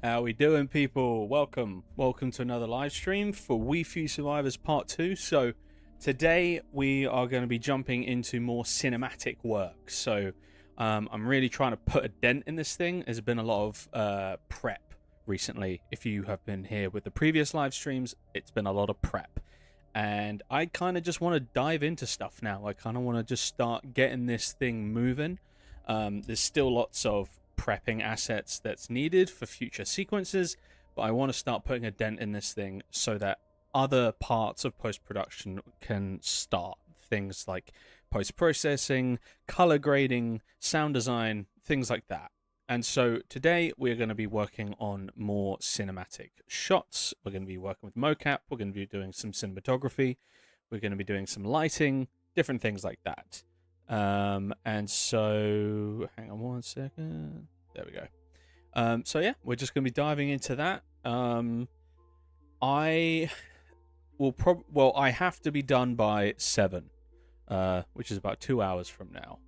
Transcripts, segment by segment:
How we doing, people? Welcome to another live stream for We Few Survivors Part 2. So today we are going to be jumping into more cinematic work. So I'm really trying to put a dent in this thing. There's been a lot of prep recently. If you have been here with the previous live streams, it's been a lot of prep. And I kind of just want to dive into stuff now. I kind of want to just start getting this thing moving. There's still lots of prepping assets that's needed for future sequences, but I want to start putting a dent in this thing so that other parts of post-production can start. Things like post-processing, color grading, sound design, things like that. And so today we're going to be working on more cinematic shots. We're going to be working with mocap. We're going to be doing some cinematography. We're going to be doing some lighting, different things like that. And so hang on one second. There we go. So yeah, we're just going to be diving into that. I will I have to be done by 7, which is about 2 hours from now.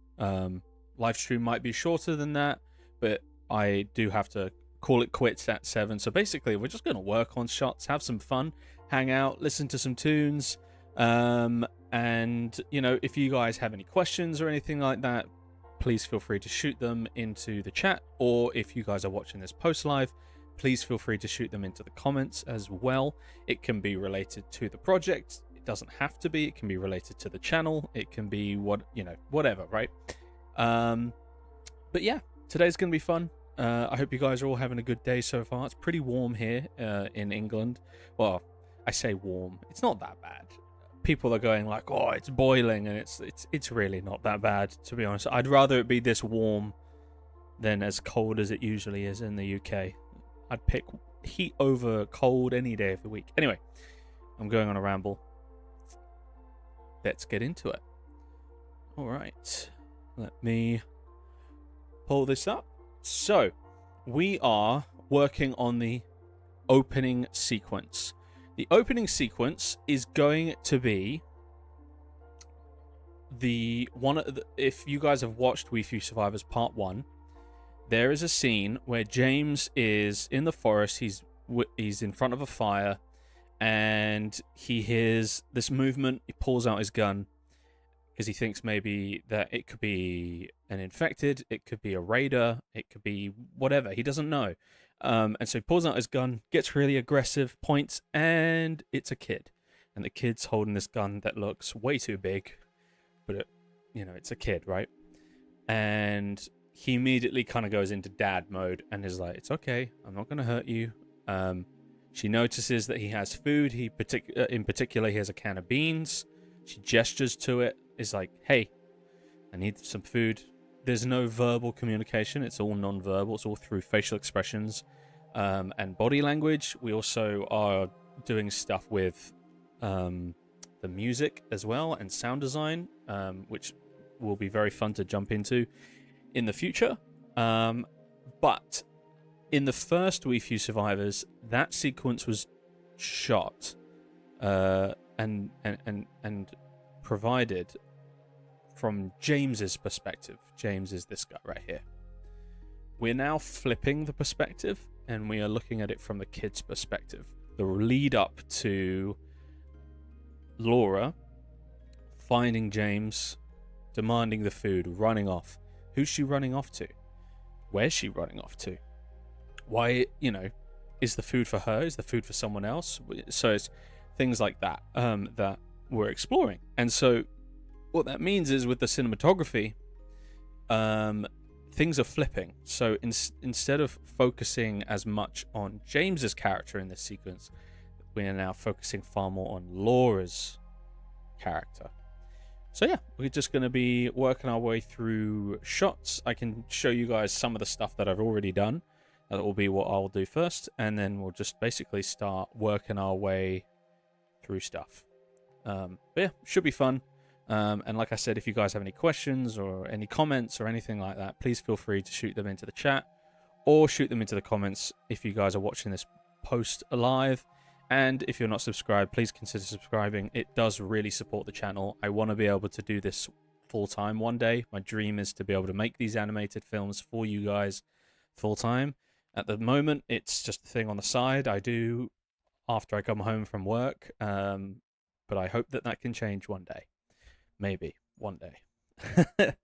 Live stream might be shorter than that, but I do have to call it quits at 7. So basically, we're just going to work on shots, have some fun, hang out, listen to some tunes. And you know, if you guys have any questions or anything like that, please feel free to shoot them into the chat, or if you guys are watching this post live, please feel free to shoot them into the comments as well. It can be related to the project. It doesn't have to be. It can be related to the channel. It can be whatever, right? But yeah, today's gonna be fun. I hope you guys are all having a good day so far. It's pretty warm here in England. Well, I say warm. It's not that bad. People are going like, oh, it's boiling, and it's really not that bad, to be honest. I'd rather it be this warm than as cold as it usually is in the UK. I'd pick heat over cold any day of the week. Anyway, I'm going on a ramble. Let's get into it. All right, let me pull this up. So we are working on the opening sequence. The opening sequence is going to be if you guys have watched We Few Survivors Part 1, there is a scene where James is in the forest. He's in front of a fire, and he hears this movement. He pulls out his gun because he thinks maybe that it could be an infected, it could be a raider, it could be whatever. He doesn't know. And so he pulls out his gun, gets really aggressive, points, and it's a kid. And the kid's holding this gun that looks way too big, but it's a kid, right? And he immediately kind of goes into dad mode and is like, it's okay, I'm not going to hurt you. She notices that he has food. In particular, he has a can of beans. She gestures to it, is like, hey, I need some food. There's no verbal communication. It's all non-verbal. It's all through facial expressions and body language. We also are doing stuff with the music as well and sound design, which will be very fun to jump into in the future. But in the first We Few Survivors, that sequence was shot and provided from James's perspective. James is this guy right here. We're now flipping the perspective, and we are looking at it from the kid's perspective. The lead up to Laura finding James, demanding the food, running off. Who's she running off to? Where's she running off to? Why, is the food for her? Is the food for someone else? So it's things like that that we're exploring. And so what that means is with the cinematography, things are flipping. So instead of focusing as much on James's character in this sequence, we are now focusing far more on Laura's character. So yeah, we're just going to be working our way through shots. I can show you guys some of the stuff that I've already done. That will be what I'll do first, and then we'll just basically start working our way through stuff. But yeah, should be fun. And like I said, if you guys have any questions or any comments or anything like that, please feel free to shoot them into the chat or shoot them into the comments if you guys are watching this post live. And if you're not subscribed, please consider subscribing. It does really support the channel. I want to be able to do this full-time one day. My dream is to be able to make these animated films for you guys full-time. At the moment, it's just a thing on the side I do after I come home from work, but I hope that can change one day. Maybe one day.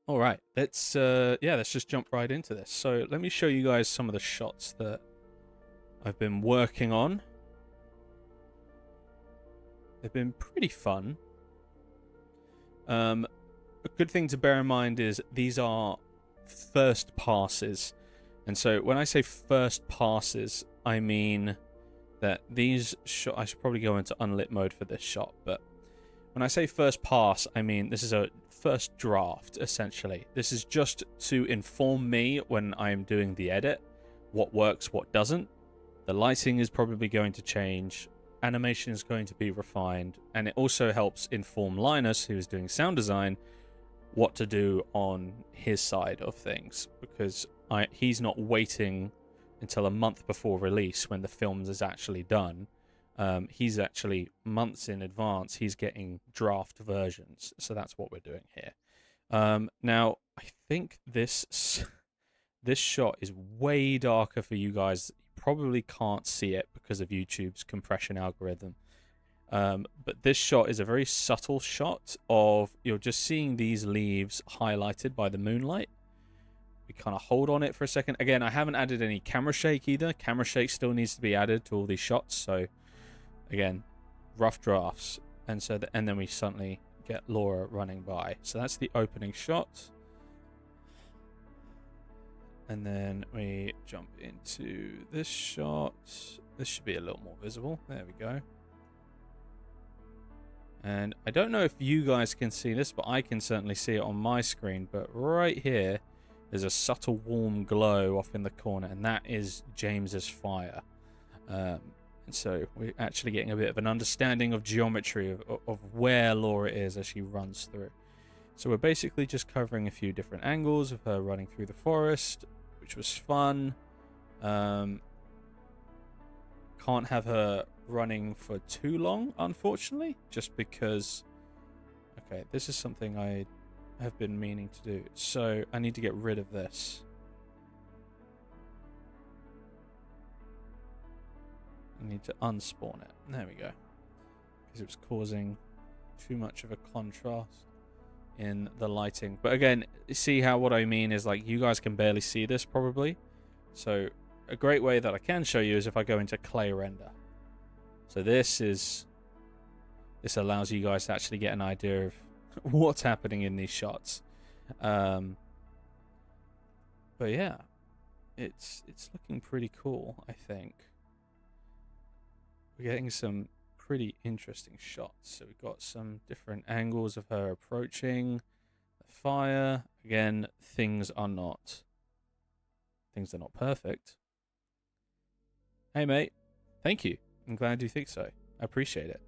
All right, let's just jump right into this. So let me show you guys some of the shots that I've been working on. They've been pretty fun. A good thing to bear in mind is these are first passes. And so when I say first passes, I mean that these shots... I should probably go into unlit mode for this shot, but when I say first pass, I mean this is a first draft, essentially. This is just to inform me when I'm doing the edit, what works, what doesn't. The lighting is probably going to change, animation is going to be refined, and it also helps inform Linus, who is doing sound design, what to do on his side of things, because he's not waiting until a month before release when the film is actually done. He's actually months in advance. He's getting draft versions, so that's what we're doing here. Now, I think this shot is way darker for you guys. You probably can't see it because of YouTube's compression algorithm. But this shot is a very subtle shot of you're just seeing these leaves highlighted by the moonlight. We kind of hold on it for a second. Again, I haven't added any camera shake either. Camera shake still needs to be added to all these shots. So again, rough drafts. And so and then we suddenly get Laura running by. So that's the opening shot. And then we jump into this shot. This should be a little more visible. There we go. And I don't know if you guys can see this, but I can certainly see it on my screen. But right here, there's a subtle warm glow off in the corner, and that is James's fire. And so we're actually getting a bit of an understanding of geometry of where Laura is as she runs through. So we're basically just covering a few different angles of her running through the forest, which was fun. Can't have her running for too long, unfortunately, just because... Okay, this is something I have been meaning to do. So I need to get rid of this. I need to unspawn it. There we go. Because it was causing too much of a contrast in the lighting. But again, see how what I mean is like you guys can barely see this probably. So a great way that I can show you is if I go into clay render. So this allows you guys to actually get an idea of what's happening in these shots. But yeah, it's looking pretty cool, I think. We're getting some pretty interesting shots. So we've got some different angles of her approaching the fire. Again, things are not perfect. Hey mate, thank you. I'm glad you think so. I appreciate it.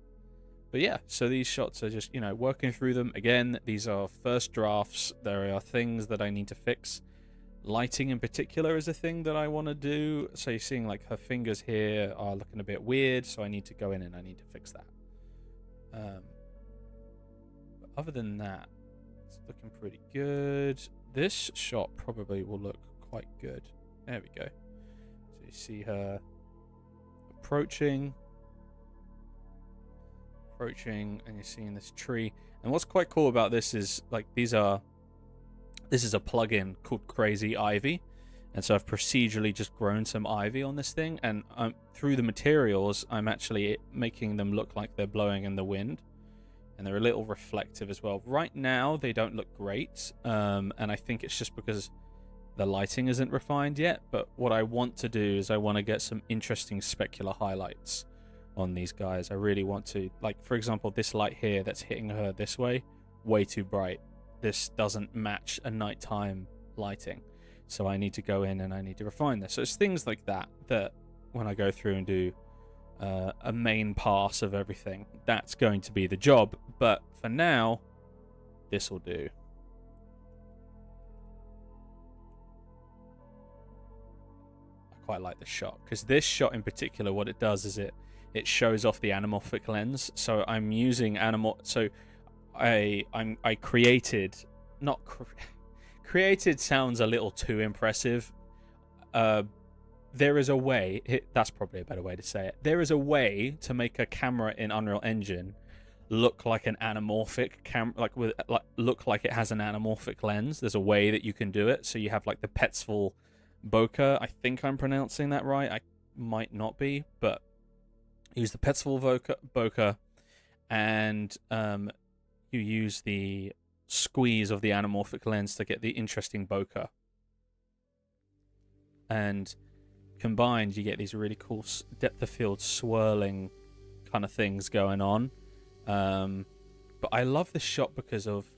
But yeah, so these shots are just, you know, working through them. Again, these are first drafts. There are things that I need to fix. Lighting in particular is a thing that I want to do. So you're seeing like her fingers here are looking a bit weird, so I need to go in and I need to fix that. But other than that, it's looking pretty good. This shot probably will look quite good. There we go. So you see her approaching, and you're seeing this tree. And what's quite cool about this is like this is a plugin called Crazy Ivy, and so I've procedurally just grown some ivy on this thing, and through the materials I'm actually making them look like they're blowing in the wind, and they're a little reflective as well. Right now they don't look great, and I think it's just because the lighting isn't refined yet, but what I want to do is I want to get some interesting specular highlights on these guys. I really want to, like for example this light here that's hitting her this way, way too bright. This doesn't match a nighttime lighting, so I need to go in and I need to refine this. So it's things like that when I go through and do a main pass of everything, that's going to be the job. But for now, this will do. I quite like the shot, because this shot in particular, what it does is it shows off the anamorphic lens. So I'm using I created, created sounds a little too impressive. There is a way, that's probably a better way to say it. There is a way to make a camera in Unreal Engine look like an anamorphic look like it has an anamorphic lens. There's a way that you can do it. So you have like the Petzval bokeh. I think I'm pronouncing that right. I might not be, but use the Petzval bokeh, and you use the squeeze of the anamorphic lens to get the interesting bokeh. And combined, you get these really cool depth of field swirling kind of things going on. But I love this shot because of...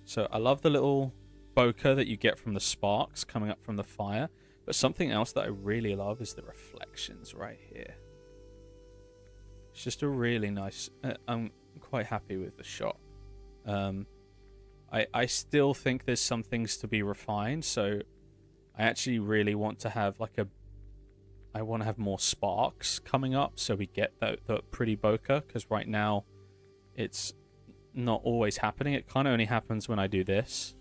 So I love the little bokeh that you get from the sparks coming up from the fire. But something else that I really love is the reflections right here. It's just a really nice... I'm quite happy with the shot. I still think there's some things to be refined, so I actually really want to have like I want to have more sparks coming up so we get the pretty bokeh, because right now it's not always happening. It kind of only happens when I do this,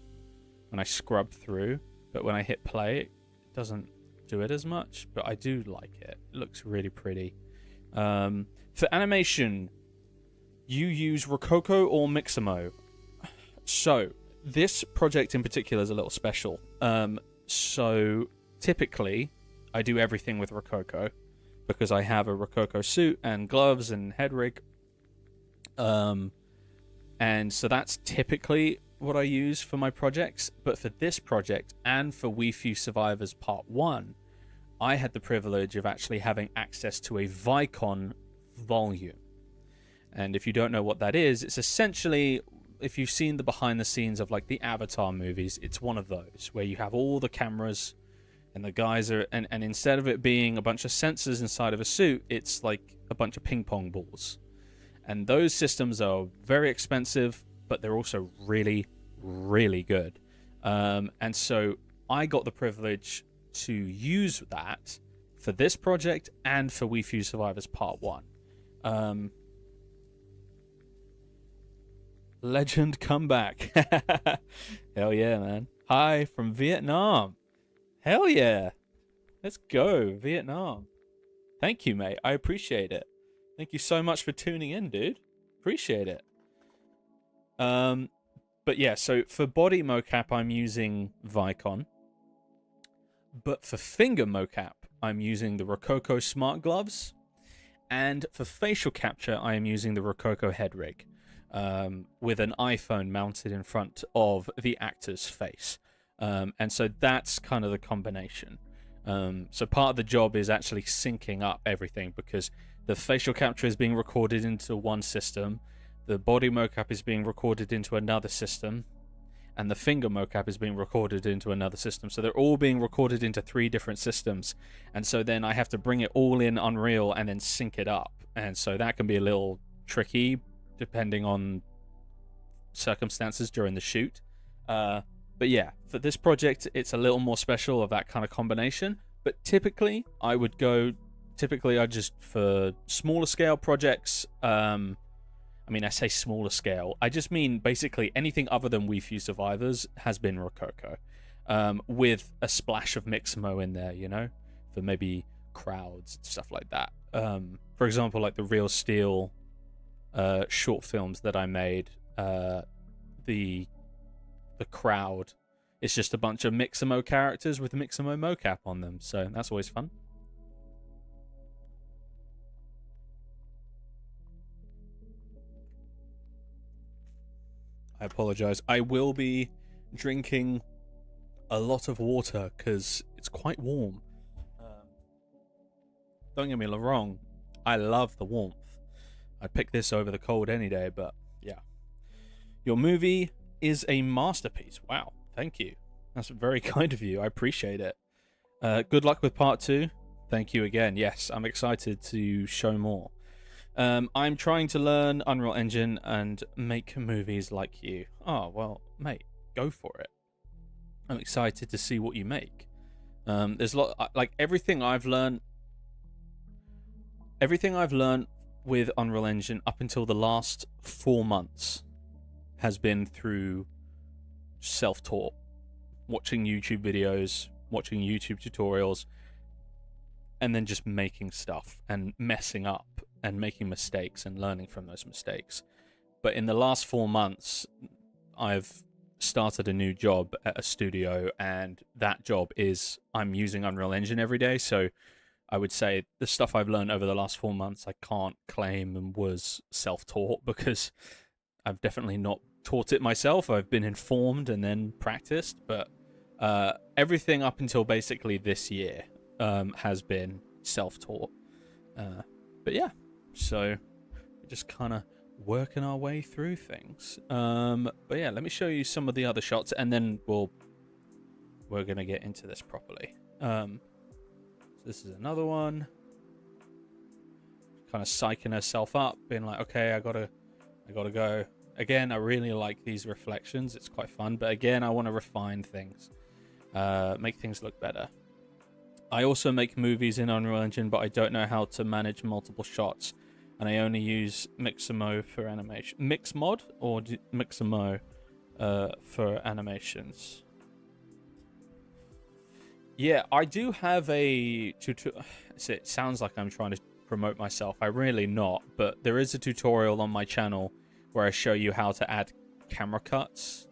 when I scrub through, but when I hit play it doesn't do it as much, but I do like it. It looks really pretty. For animation, you use Rococo or Mixamo. So this project in particular is a little special. So typically I do everything with Rococo because I have a Rococo suit and gloves and head rig. And so that's typically what I use for my projects. But for this project and for We Few Survivors Part 1, I had the privilege of actually having access to a Vicon volume. And if you don't know what that is, it's essentially, if you've seen the behind the scenes of like the Avatar movies, it's one of those where you have all the cameras and the guys are, and instead of it being a bunch of sensors inside of a suit, it's like a bunch of ping pong balls. And those systems are very expensive, but they're also really, really good. And so I got the privilege to use that for this project and for We Few Survivors Part 1. Legend comeback. Hell yeah, man. Hi from Vietnam. Hell yeah. Let's go, Vietnam. Thank you, mate. I appreciate it. Thank you so much for tuning in, dude. Appreciate it. But yeah, so for body mocap, I'm using Vicon. But for finger mocap, I'm using the Rococo Smart Gloves. And for facial capture, I am using the Rococo head rig. With an iPhone mounted in front of the actor's face. And so that's kind of the combination. So part of the job is actually syncing up everything, because the facial capture is being recorded into one system, the body mocap is being recorded into another system, and the finger mocap is being recorded into another system. So they're all being recorded into 3 different systems. And so then I have to bring it all in Unreal and then sync it up. And so that can be a little tricky depending on circumstances during the shoot. But yeah, for this project, it's a little more special of that kind of combination. But typically, I just, for smaller scale projects, I mean, I say smaller scale, I just mean basically anything other than We Few Survivors has been Rococo. With a splash of Mixamo in there, you know, for maybe crowds and stuff like that. For example, like the Real Steel short films that I made, the crowd, it's just a bunch of Mixamo characters with Mixamo mocap on them, so that's always fun. I apologize. I will be drinking a lot of water because it's quite warm. Don't get me wrong, I love the warmth. I'd pick this over the cold any day, but yeah. Your movie is a masterpiece. Wow, thank you. That's very kind of you. I appreciate it. Good luck with part 2. Thank you again. Yes, I'm excited to show more. I'm trying to learn Unreal Engine and make movies like you. Oh, well, mate, go for it. I'm excited to see what you make. There's a lot, like everything I've learned with Unreal Engine up until the last 4 months has been through self-taught, watching YouTube videos, watching YouTube tutorials, and then just making stuff and messing up and making mistakes and learning from those mistakes. But in the last 4 months, I've started a new job at a studio, and that job is I'm using Unreal Engine every day. So I would say the stuff I've learned over the last 4 months, I can't claim and was self-taught, because I've definitely not taught it myself. I've been informed and then practiced, but everything up until basically this year has been self-taught. But yeah, so we're just kind of working our way through things. But yeah, let me show you some of the other shots, and then we're gonna get into this properly. So this is another one, kind of psyching herself up, being like, okay, I gotta go. Again, I really like these reflections. It's quite fun, but again, I want to refine things, make things look better. I also make movies in Unreal Engine, but I don't know how to manage multiple shots, and I only use Mixamo for animation. Mixmod or Mixamo for animations. Yeah, I do have a tutorial. It sounds like I'm trying to promote myself. I'm really not, but there is a tutorial on my channel where I show you how to add camera cuts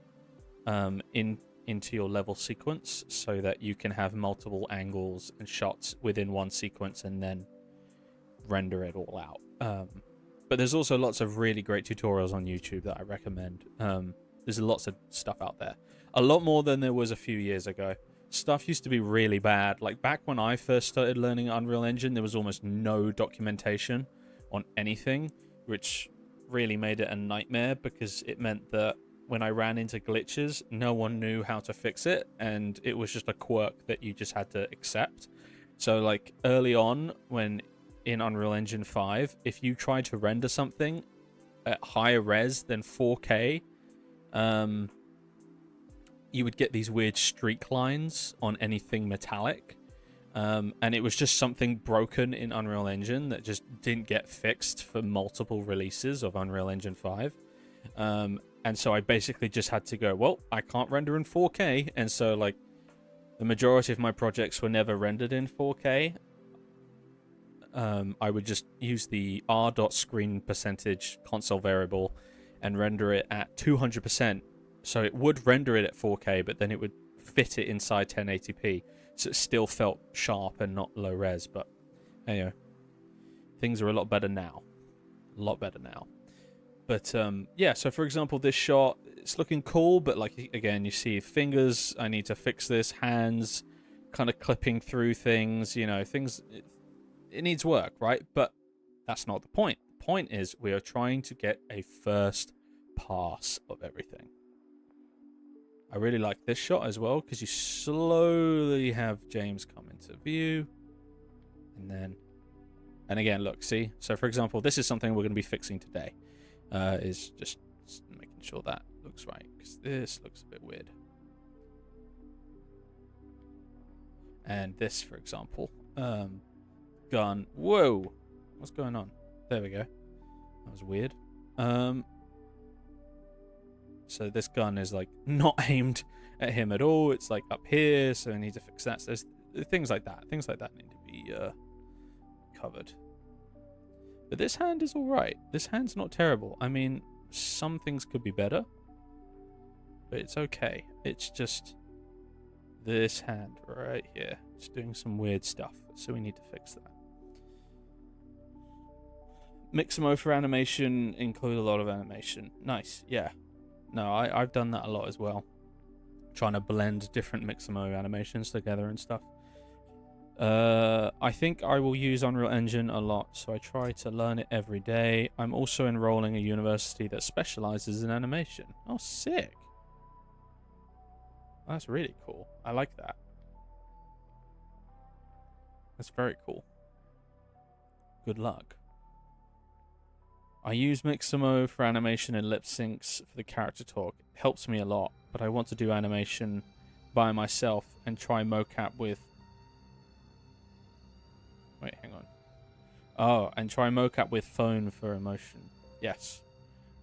into your level sequence, so that you can have multiple angles and shots within one sequence and then render it all out. But there's also lots of really great tutorials on YouTube that I recommend. There's lots of stuff out there, a lot more than there was a few years ago. Stuff used to be really bad. Like back when I first started learning Unreal Engine, there was almost no documentation on anything, which really made it a nightmare, because it meant that when I ran into glitches, no one knew how to fix it, and it was just a quirk that you just had to accept. So like early on, when in Unreal Engine 5, if you tried to render something at higher res than 4K, you would get these weird streak lines on anything metallic. And it was just something broken in Unreal Engine that just didn't get fixed for multiple releases of Unreal Engine 5. And so I basically just had to go, well, I can't render in 4K. And so like the majority of my projects were never rendered in 4K. I would just use the r.screen percentage console variable and render it at 200%. So it would render it at 4K, but then it would fit it inside 1080p. So it still felt sharp and not low res. But anyway, things are a lot better now. A lot better now. But yeah, so for example, this shot, it's looking cool, but like again, you see fingers, I need to fix this, hands, kind of clipping through things, you know, things, it needs work, right? But that's not the point. The point is we are trying to get a first pass of everything. I really like this shot as well, because you slowly have James come into view. And again, look, see? So for example, this is something we're going to be fixing today. Is just making sure that looks right, because this looks a bit weird. And this, for example, gun. Whoa, what's going on? There we go. That was weird. So this gun is like not aimed at him at all. It's like up here, so I need to fix that. So there's things like that. Things like that need to be covered. But this hand is all right. This hand's not terrible. I mean, some things could be better, but it's okay. It's just this hand right here. It's doing some weird stuff, so we need to fix that. Mixamo for animation, include a lot of animation. Nice, yeah. No, I've done that a lot as well. Trying to blend different Mixamo animations together and stuff. I think I will use Unreal Engine a lot, so I try to learn it every day. I'm also enrolling a university that specializes in animation. Oh, sick. That's really cool. I like that. That's very cool. Good luck. I use Mixamo for animation and lip syncs for the character talk. It helps me a lot, but I want to do animation by myself and try mocap with... Wait, hang on. Oh, and try mocap with phone for emotion. Yes.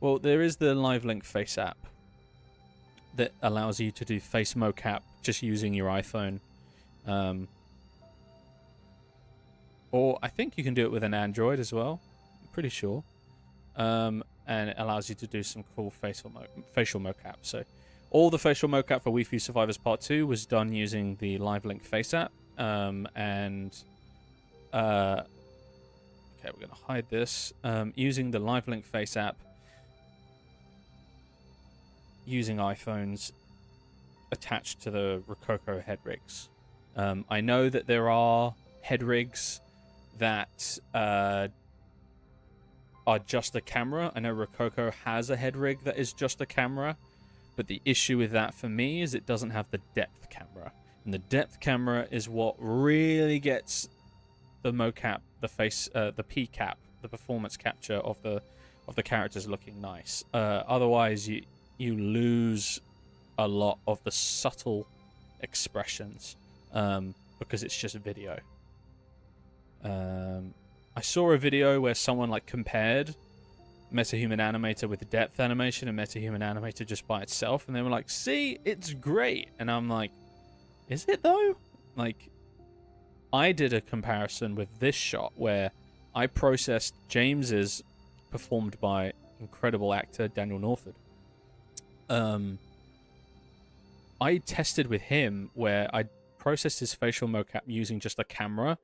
Well, there is the LiveLink Face app that allows you to do face mocap just using your iPhone. Or I think you can do it with an Android as well. I'm pretty sure. And it allows you to do some cool facial mocap. So all the facial mocap for Wii U Survivors Part 2 was done using the LiveLink Face app. Okay, we're going to hide this. Using the LiveLink Face app, using iPhones attached to the Rococo head rigs. I know that there are head rigs that are just a camera. I know Rococo has a head rig that is just a camera, but the issue with that for me is it doesn't have the depth camera. And the depth camera is what really gets the mocap, the face, the PCAP, the performance capture of the characters looking nice. Otherwise, you lose a lot of the subtle expressions because it's just video. I saw a video where someone like compared MetaHuman Animator with depth animation and MetaHuman Animator just by itself, and they were like, "See, it's great," and I'm like, "Is it though?" Like, I did a comparison with this shot where I processed James's, performed by incredible actor Daniel Northford. I tested with him where I processed his facial mocap using just a camera,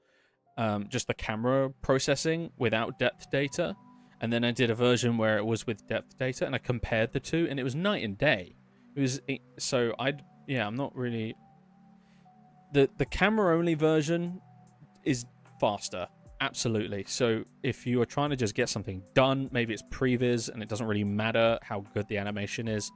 just the camera processing without depth data, and then I did a version where it was with depth data, and I compared the two, and it was night and day. It was so I'm not really. The camera only version is faster, absolutely. So if you are trying to just get something done, maybe it's previs and it doesn't really matter how good the animation is,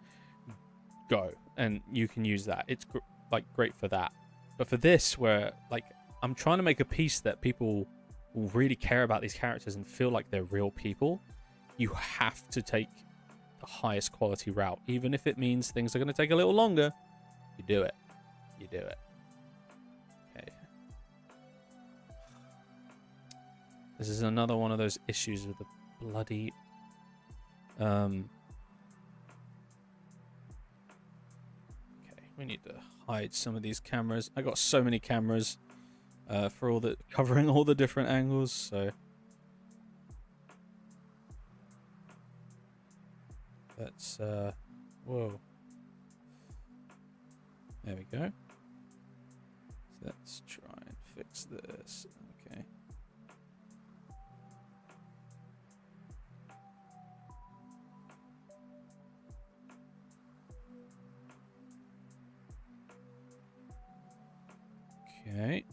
go and you can use that. It's like great for that. But for this, where like I'm trying to make a piece that people will really care about these characters and feel like they're real people, you have to take the highest quality route, even if it means things are going to take a little longer. You do it. You do it. Okay. This is another one of those issues with the bloody okay, we need to hide some of these cameras. I got so many cameras for covering all the different angles, so let's whoa. There we go. So let's try and fix this. Okay. Okay.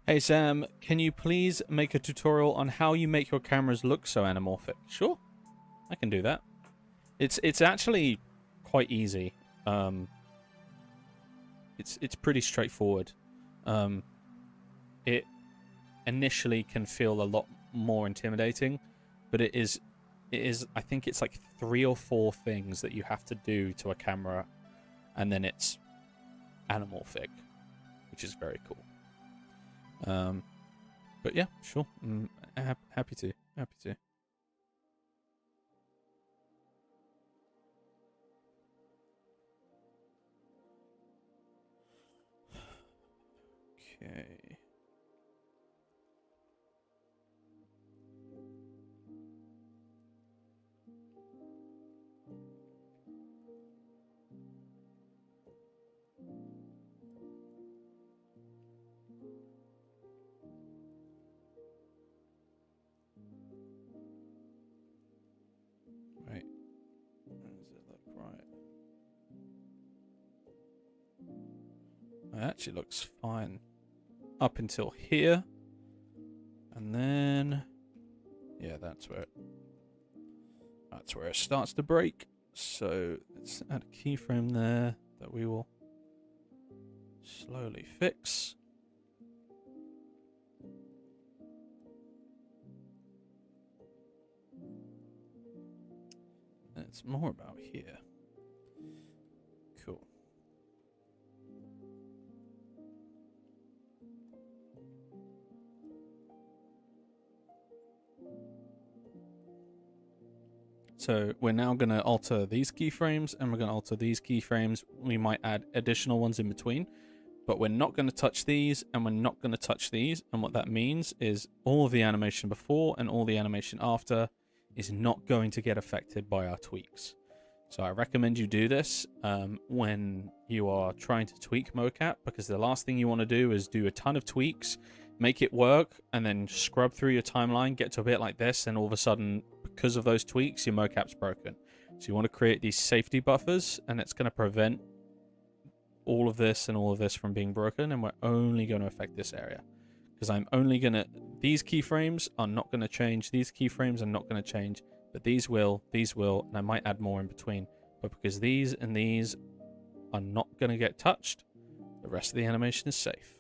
Hey Sam, can you please make a tutorial on how you make your cameras look so anamorphic? Sure, I can do that. It's actually quite easy. It's pretty straightforward. It initially can feel a lot more intimidating, but it is I think it's like 3 or 4 things that you have to do to a camera, and then it's anamorphic, which is very cool. But yeah, sure. Happy to. Okay. Right. Does it look right? It actually looks fine up until here, and then yeah, that's where it starts to break. So let's add a keyframe there that we will slowly fix. And it's more about here. Cool. So we're now going to alter these keyframes, and we're going to alter these keyframes. We might add additional ones in between, but we're not going to touch these, and we're not going to touch these. And what that means is all of the animation before and all the animation after is not going to get affected by our tweaks. So I recommend you do this when you are trying to tweak mocap, because the last thing you want to do is do a ton of tweaks, make it work, and then scrub through your timeline, get to a bit like this, and all of a sudden, because of those tweaks, your mocap's broken. So you want to create these safety buffers, and it's going to prevent all of this and all of this from being broken, and we're only going to affect this area. Because I'm only going to... These keyframes are not going to change, these keyframes are not going to change, but these will, and I might add more in between. But because these and these are not going to get touched, the rest of the animation is safe.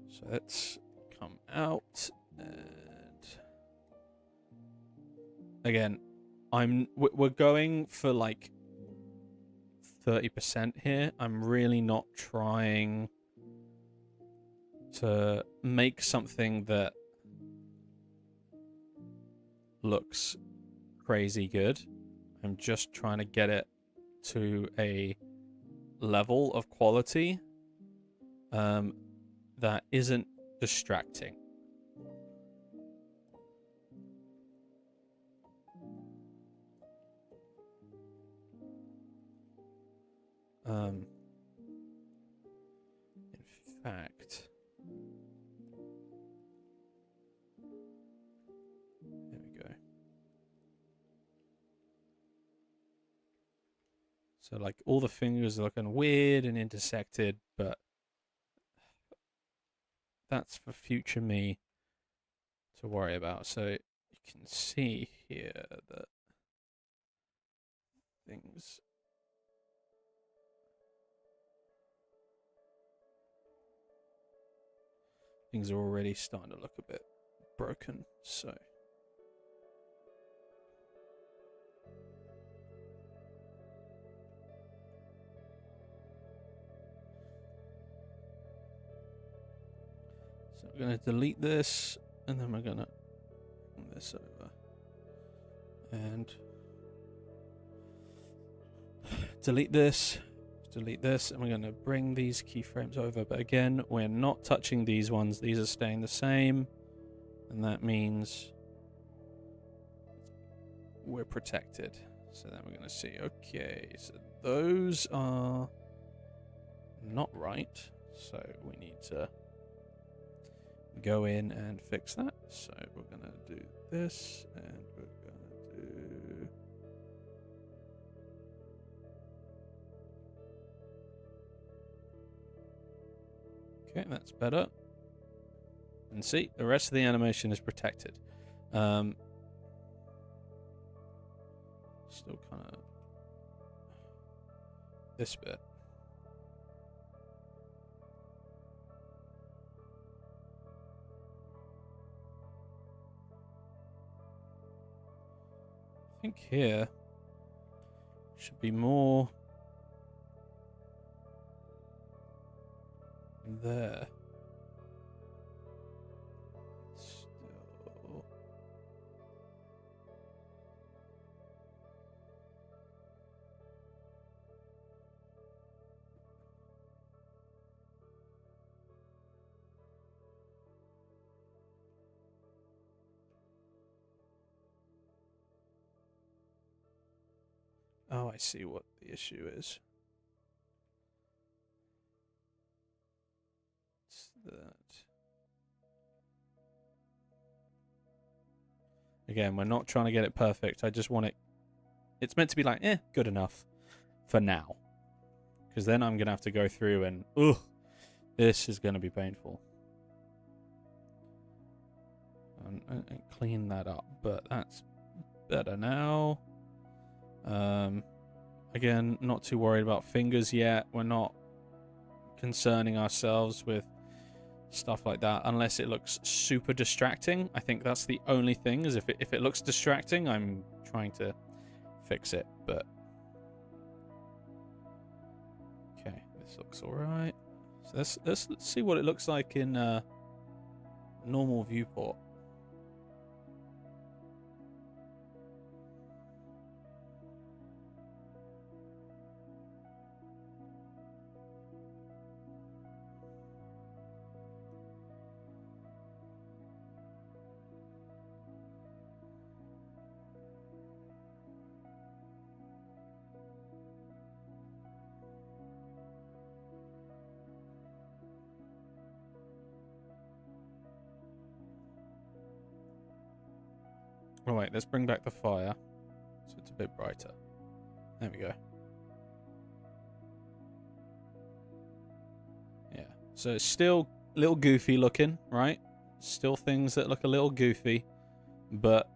So let's come out, and again, we're going for like 30% here. I'm really not trying to make something that looks crazy good. I'm just trying to get it to a level of quality that isn't distracting. In fact, there we go. So like all the fingers are looking weird and intersected, but that's for future me to worry about. So you can see here that things are already starting to look a bit broken. So we're going to delete this, and then we're going to bring this over and delete this, and we're going to bring these keyframes over. But again, we're not touching these ones. These are staying the same, and that means we're protected. So then we're going to see, okay, so those are not right. So we need to go in and fix that. So we're going to do this, and we're going to do... Okay, that's better. And see, the rest of the animation is protected. Still kind of this bit. I think here should be more there. Still. Oh, I see what the issue is. It's that. Again, we're not trying to get it perfect. I just want it... It's meant to be like, good enough for now. Because then I'm going to have to go through and, this is going to be painful. And clean that up. But that's better now. Again, not too worried about fingers yet. We're not concerning ourselves with stuff like that unless it looks super distracting. I think that's the only thing, is if it looks distracting, I'm trying to fix it. But okay, this looks all right. So let's see what it looks like in normal viewport. Oh wait, let's bring back the fire so it's a bit brighter. There we go. Yeah, so it's still a little goofy looking, right? Still things that look a little goofy, but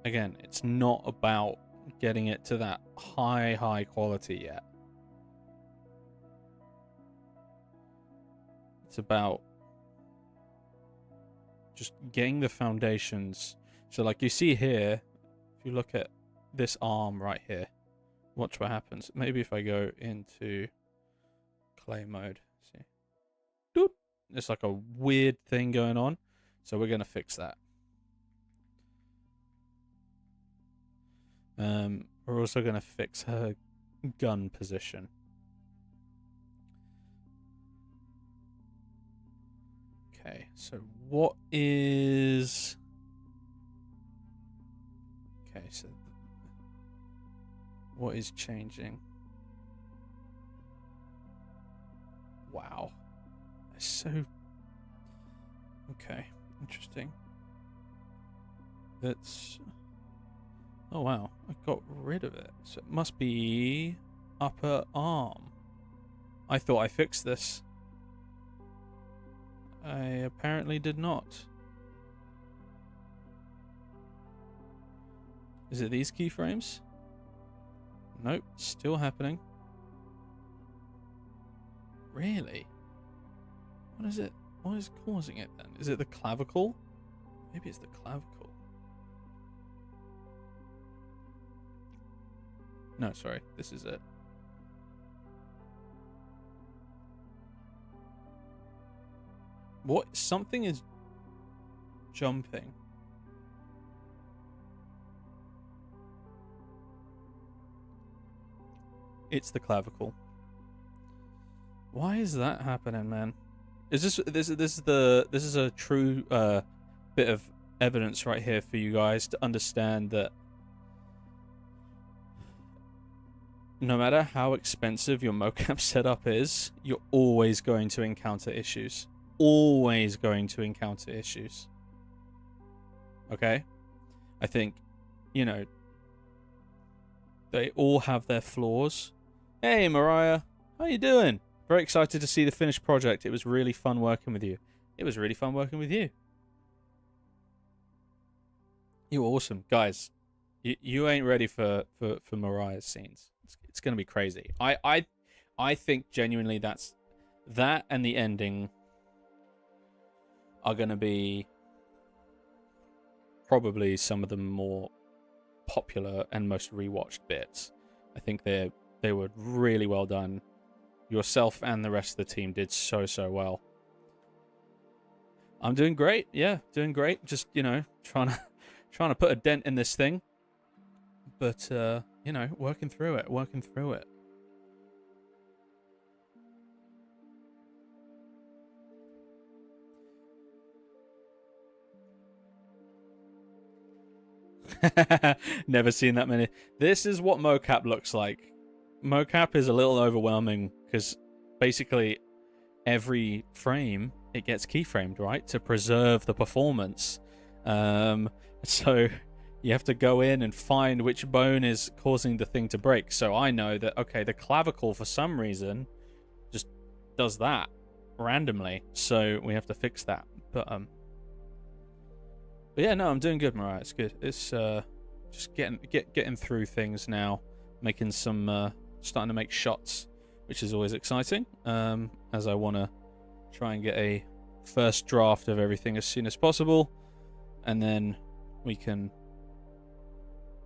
again, it's not about getting it to that high quality yet. It's about just getting the foundations. So like you see here, if you look at this arm right here, watch what happens. Maybe if I go into clay mode, see, doot, there's like a weird thing going on. So we're going to fix that. We're also going to fix her gun position. Okay, so what is... Okay, so what is changing? Wow. That's so... Okay, interesting. That's... Oh wow, I got rid of it. So it must be upper arm. I thought I fixed this. I apparently did not. Is it these keyframes? Nope, still happening. Really? What is it? What is causing it then? Is it the clavicle? Maybe it's the clavicle. No, sorry, this is it. What? Something is jumping. It's the clavicle. Why is that happening, man? Is this is a true bit of evidence right here for you guys to understand that no matter how expensive your mocap setup is, you're always going to encounter issues. Always going to encounter issues. Okay? I think, you know, they all have their flaws. Hey, Mariah. How you doing? Very excited to see the finished project. It was really fun working with you. It was really fun working with you. You're awesome. Guys, you ain't ready for Mariah's scenes. It's going to be crazy. I think genuinely that and the ending are going to be probably some of the more popular and most rewatched bits. I think they were really well done. Yourself and the rest of the team did so well. I'm doing great. Yeah, doing great. Just, you know, trying to put a dent in this thing. But you know, working through it. Never seen that many. This is what mocap looks like. Mocap is a little overwhelming because basically every frame it gets keyframed, right, to preserve the performance. So you have to go in and find which bone is causing the thing to break. So I know that, okay, the clavicle for some reason just does that randomly. So we have to fix that. But yeah, no, I'm doing good, Mariah. It's good. It's just getting through things now, making some starting to make shots, which is always exciting. As I want to try and get a first draft of everything as soon as possible, and then we can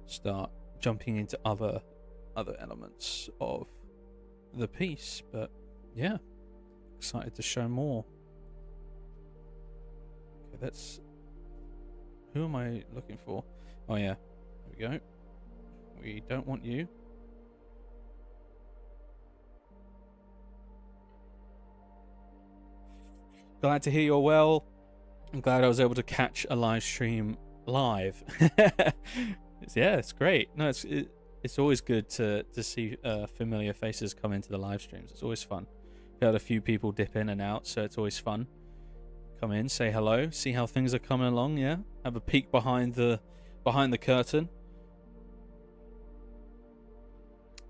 start jumping into other elements of the piece. But yeah, excited to show more. Okay, that's... Who am I looking for? Oh yeah, there we go. We don't want you. Glad to hear you're well. I'm glad I was able to catch a live stream live. Yeah, it's great. No, it's always good to see familiar faces come into the live streams. It's always fun. We had a few people dip in and out, so it's always fun. come in, say hello, see how things are coming along. Yeah, have a peek behind the curtain.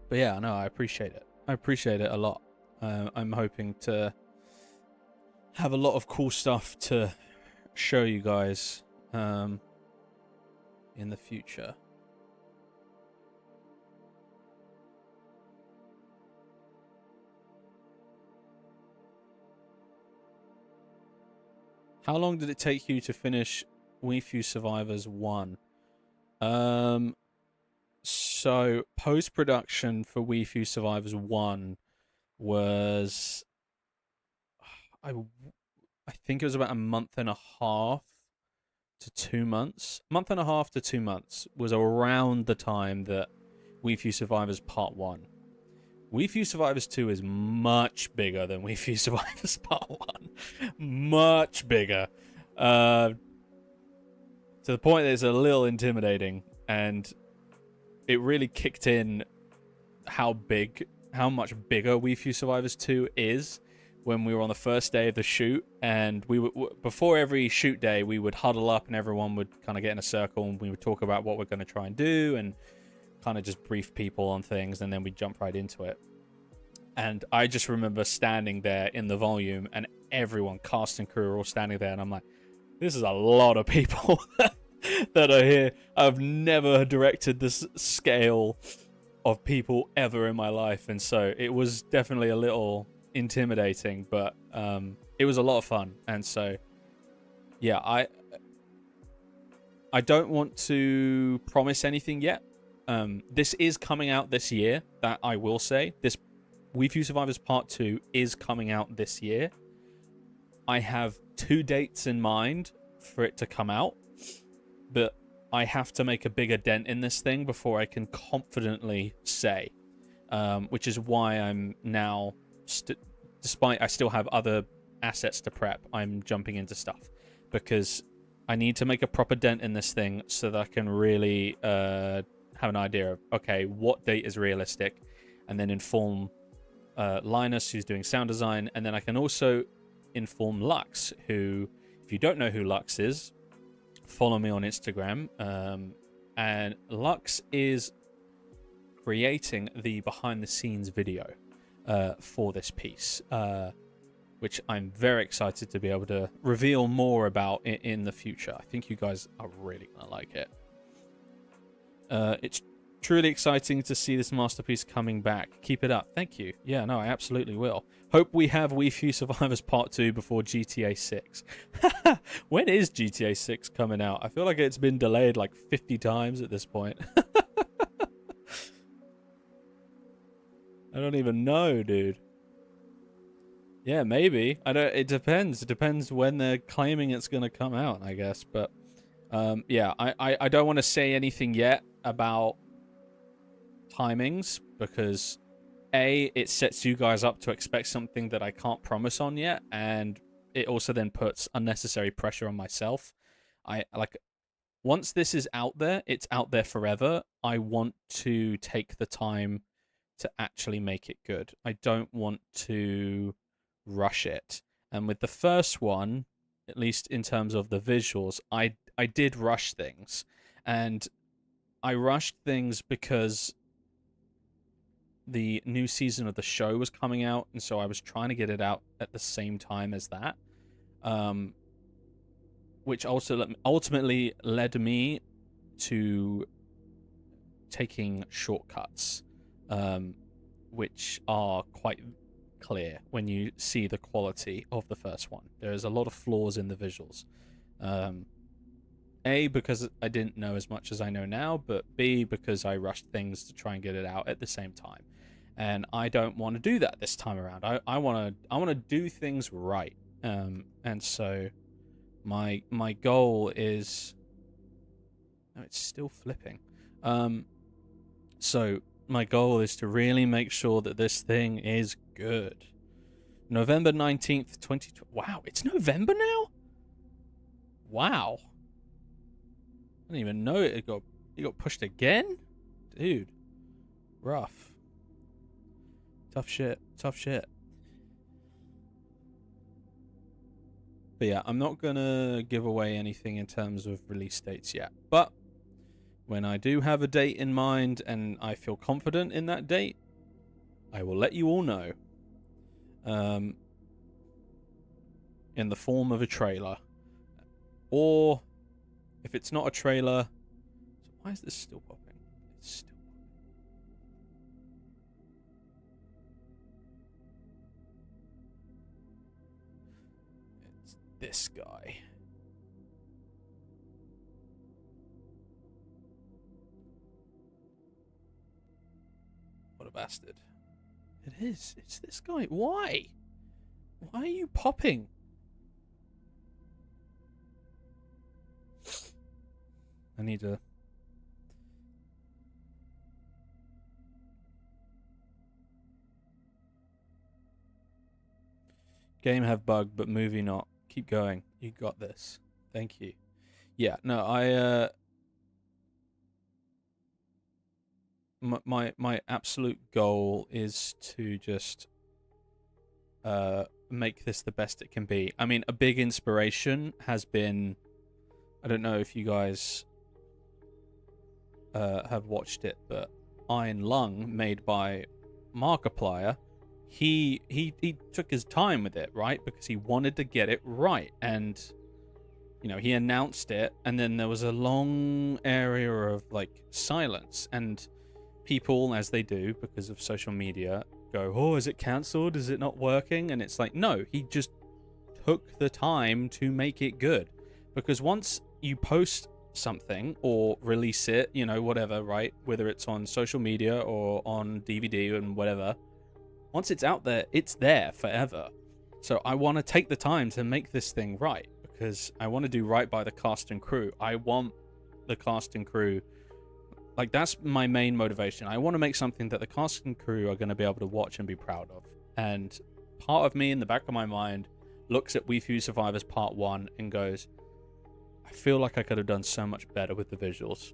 But yeah, no, I appreciate it. I appreciate it a lot. I'm hoping to have a lot of cool stuff to show you guys in the future. How long did it take you to finish We Few Survivors 1? So post-production for We Few Survivors 1 was, I think it was about a month and a half to 2 months. A month and a half to 2 months was around the time that We Few Survivors Part 1. We Few Survivors 2 is much bigger than We Few Survivors Part 1. Much bigger. To the point that it's a little intimidating, and it really kicked in how much bigger We Few Survivors 2 is when we were on the first day of the shoot. And we would, before every shoot day, we would huddle up and everyone would kind of get in a circle and we would talk about what we're going to try and do and kind of just brief people on things, and then we'd jump right into it. And I just remember standing there in the volume and everyone, cast and crew, are all standing there, and I'm like, this is a lot of people that are here. I've never directed this scale of people ever in my life, and so it was definitely a little intimidating, but it was a lot of fun. And so yeah, I don't want to promise anything yet. This is coming out this year, that I will say. This We Few Survivors Part 2 is coming out this year. I have 2 dates in mind for it to come out, but I have to make a bigger dent in this thing before I can confidently say, which is why I'm now, despite I still have other assets to prep, I'm jumping into stuff, because I need to make a proper dent in this thing so that I can really have an idea of, okay, what date is realistic, and then inform Linus, who's doing sound design, and then I can also inform Lux, who, if you don't know who Lux is, follow me on Instagram. And Lux is creating the behind-the-scenes video for this piece, which I'm very excited to be able to reveal more about in the future. I think you guys are really gonna like it. It's truly exciting to see this masterpiece coming back. Keep it up. Thank you. Yeah, no, I absolutely will. Hope we have We Few Survivors Part 2 before GTA 6. When is GTA 6 coming out? I feel like it's been delayed like 50 times at this point. I don't even know, dude. Yeah, maybe. I don't. It depends. It depends when they're claiming it's going to come out, I guess. But yeah, I don't want to say anything yet about timings, because A, it sets you guys up to expect something that I can't promise on yet, and it also then puts unnecessary pressure on myself. Once this is out there, it's out there forever. I want to take the time to actually make it good. I don't want to rush it. And with the first one, at least in terms of the visuals, I did rush things. And I rushed things because the new season of the show was coming out, and so I was trying to get it out at the same time as that, which also ultimately led me to taking shortcuts, which are quite clear when you see the quality of the first one. There's a lot of flaws in the visuals. A, because I didn't know as much as I know now, but B, because I rushed things to try and get it out at the same time. And I don't want to do that this time around. I want to do things right. And so my goal is, oh, it's still flipping. So my goal is to really make sure that this thing is good. November 19th, 2020. Wow, it's November now? Wow. I didn't even know it got pushed again? Dude. Rough. Tough shit. Tough shit. But yeah, I'm not gonna give away anything in terms of release dates yet. But when I do have a date in mind and I feel confident in that date, I will let you all know. In the form of a trailer. Or if it's not a trailer... So why is this still popping? It's still popping. It's this guy. What a bastard. It is. It's this guy. Why? Why are you popping? I need to... Game have bug, but movie not. Keep going. You got this. Thank you. Yeah, no, my absolute goal is to just make this the best it can be. I mean, a big inspiration has been... I don't know if you guys have watched it, but Iron Lung, made by Markiplier, he took his time with it, right? Because he wanted to get it right. And, you know, he announced it, and then there was a long area of, like, silence. And people, as they do, because of social media, go, oh, is it cancelled? Is it not working? And it's like, no, he just took the time to make it good. Because once you post something or release it, you know, whatever, right? Whether it's on social media or on DVD and whatever, once it's out there, it's there forever. So I want to take the time to make this thing right, because I want to do right by the cast and crew. I want the cast and crew, like, that's my main motivation. I want to make something that the cast and crew are going to be able to watch and be proud of. And part of me in the back of my mind looks at We Few Survivors Part 1 and goes, I feel like I could have done so much better with the visuals.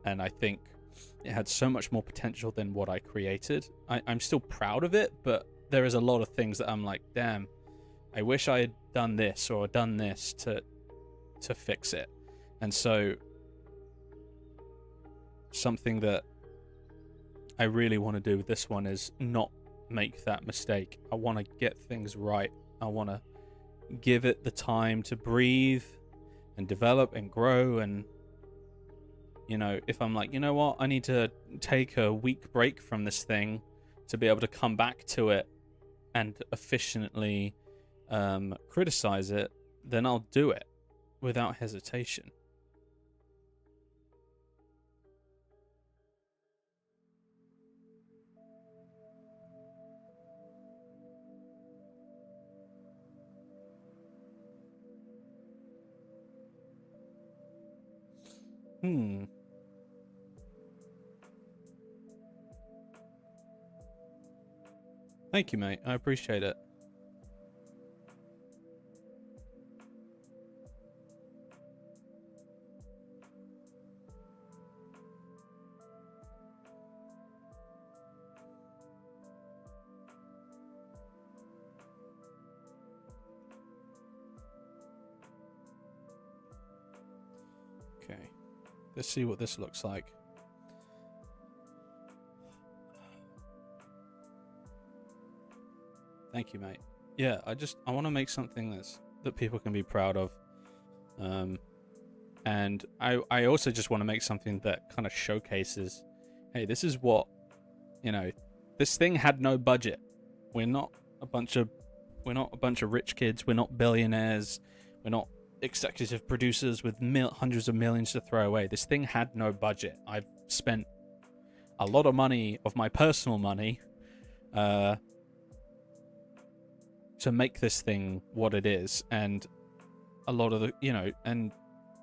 And I think it had so much more potential than what I created. I'm still proud of it, but there is a lot of things that I'm like, damn, I wish I had done this or done this to fix it. And so something that I really want to do with this one is not make that mistake. I want to get things right. I want to give it the time to breathe and develop and grow. And, you know, if I'm like, you know what, I need to take a week break from this thing to be able to come back to it and efficiently criticize it, then I'll do it without hesitation. Thank you, mate. I appreciate it. Okay. Let's see what this looks like. Thank you, mate. Yeah, I want to make something that people can be proud of. And I also just want to make something that kind of showcases, hey, this is what, you know, this thing had no budget. We're not a bunch of rich kids. We're not billionaires. We're not executive producers with hundreds of millions to throw away. This thing had no budget. I've spent a lot of money of my personal money to make this thing what it is, and a lot of the, you know, and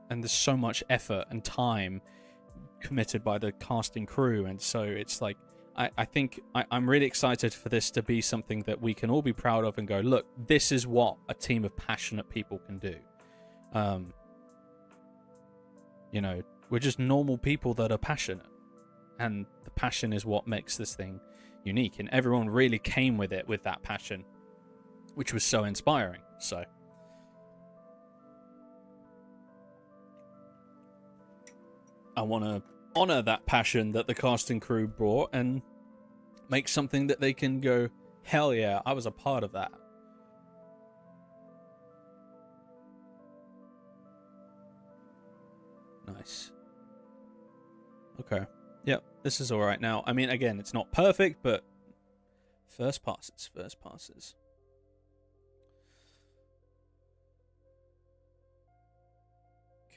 there's so much effort and time committed by the casting crew, and so it's like I think I'm really excited for this to be something that we can all be proud of and go, look, this is what a team of passionate people can do. You know, we're just normal people that are passionate, and the passion is what makes this thing unique, and everyone really came with it with that passion, which was so inspiring. So I want to honor that passion that the cast and crew brought and make something that they can go, hell yeah, I was a part of that. Nice. Okay. Yep, this is all right now. I mean, again, it's not perfect, but first passes, first passes.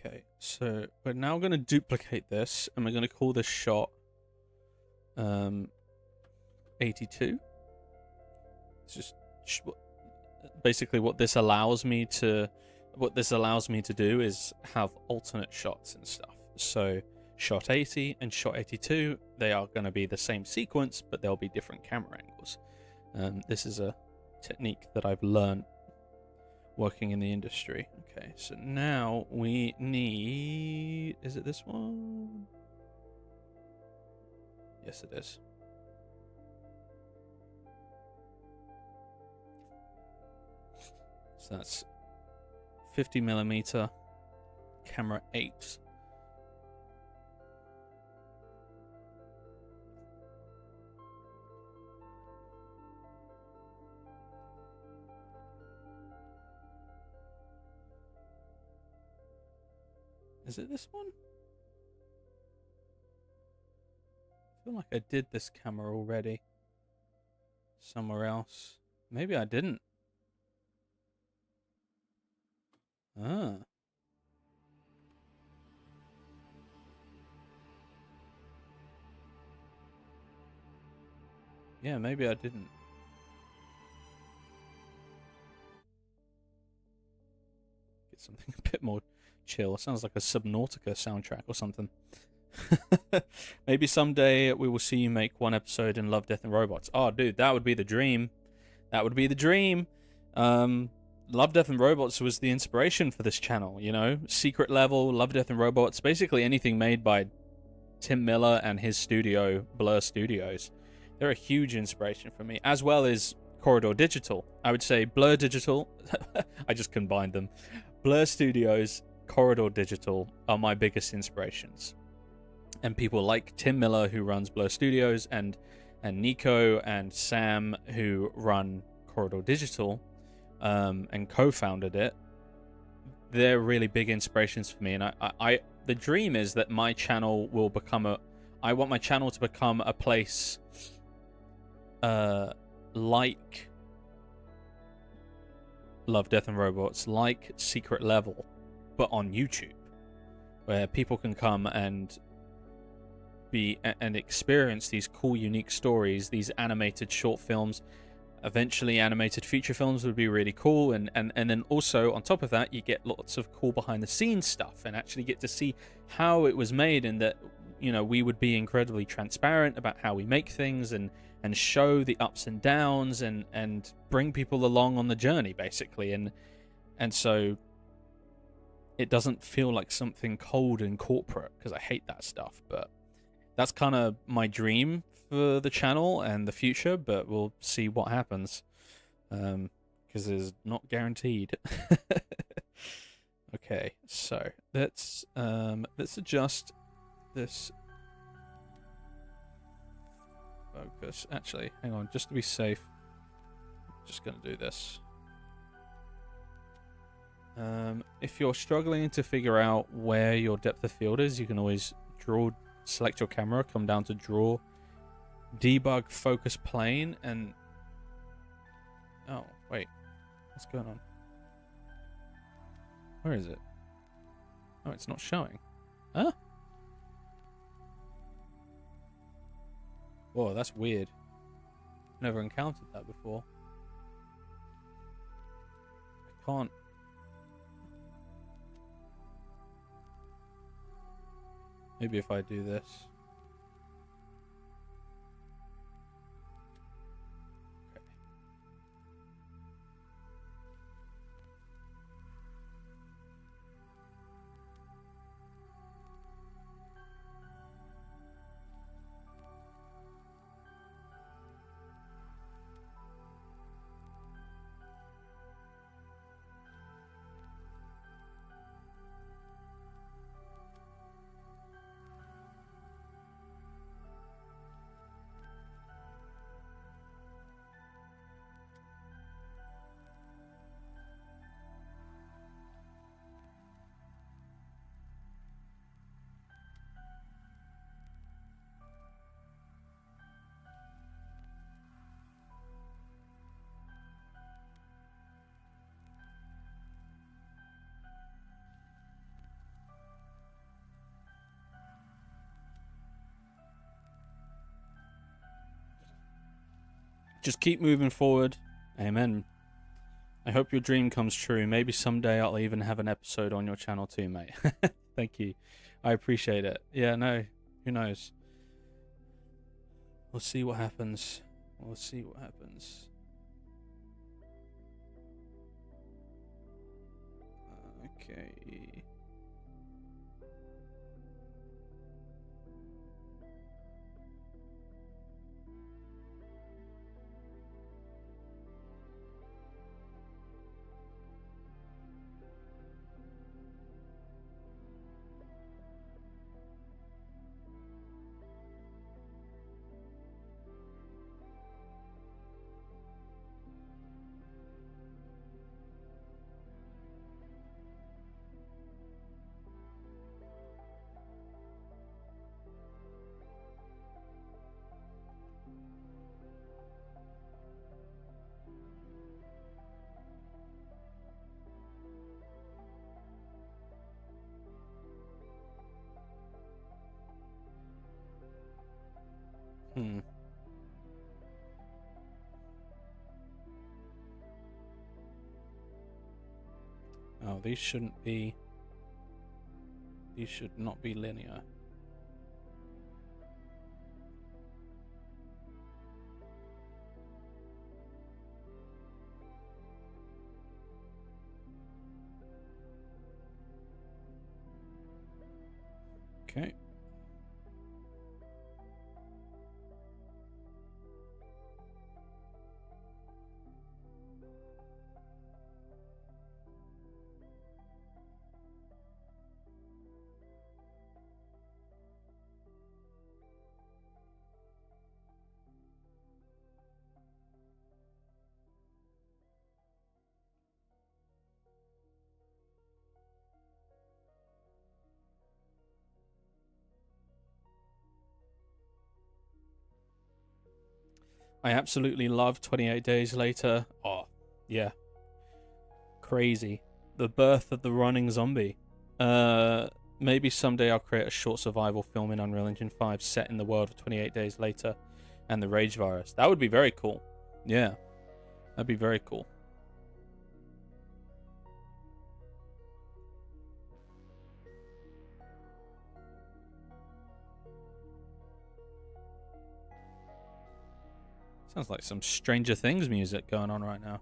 Okay, so we're now going to duplicate this, and we're going to call this shot 82. It's just basically what this allows me to do is have alternate shots and stuff. So shot 80 and shot 82, they are going to be the same sequence, but they'll be different camera angles. This is a technique that I've learned working in the industry. Okay, so now we need... Is it this one? Yes, it is. So that's 50mm camera 8. Is it this one? I feel like I did this camera already. Somewhere else. Maybe I didn't. Ah. Yeah, maybe I didn't. Get something a bit more chill. Sounds like a Subnautica soundtrack or something. Maybe someday we will see you make one episode in Love, Death, and Robots. Oh, dude, that would be the dream. That would be the dream. Love, Death, and Robots was the inspiration for this channel, you know? Secret Level, Love, Death, and Robots, basically anything made by Tim Miller and his studio, Blur Studios. They're a huge inspiration for me, as well as Corridor Digital. I would say Blur Digital, I just combined them. Blur Studios, Corridor Digital are my biggest inspirations. And people like Tim Miller, who runs Blur Studios, and Nico and Sam, who run Corridor Digital, and co-founded it, they're really big inspirations for me. And the dream is that my channel will become I want my channel to become a place like Love, Death, and Robots, like Secret Level, but on YouTube, where people can come and experience these cool, unique stories, these animated short films. Eventually, animated feature films would be really cool, and then also on top of that, you get lots of cool behind-the-scenes stuff, and actually get to see how it was made, and that, you know, we would be incredibly transparent about how we make things, and show the ups and downs, and bring people along on the journey, basically, and so it doesn't feel like something cold and corporate, because I hate that stuff. But that's kind of my dream for the channel and the future, but we'll see what happens, because it's not guaranteed. Okay, so let's adjust this focus. Actually, hang on, just to be safe, I'm just gonna do this. If you're struggling to figure out where your depth of field is, you can always select your camera, come down to draw, debug focus plane, and oh wait, what's going on? Where is it? Oh, it's not showing. Huh? Whoa, that's weird. Never encountered that before. I can't. Maybe if I do this. Okay. Just keep moving forward. Amen. I hope your dream comes true. Maybe someday I'll even have an episode on your channel too, mate. Thank you. I appreciate it. Yeah, no, who knows? We'll see what happens. We'll see what happens. Okay. Oh, these shouldn't be... These should not be linear. Okay. I absolutely love 28 Days Later. Oh, yeah. Crazy. The birth of the running zombie. Maybe someday I'll create a short survival film in Unreal Engine 5 set in the world of 28 Days Later and the Rage virus. That would be very cool. Yeah. That'd be very cool. Sounds like some Stranger Things music going on right now.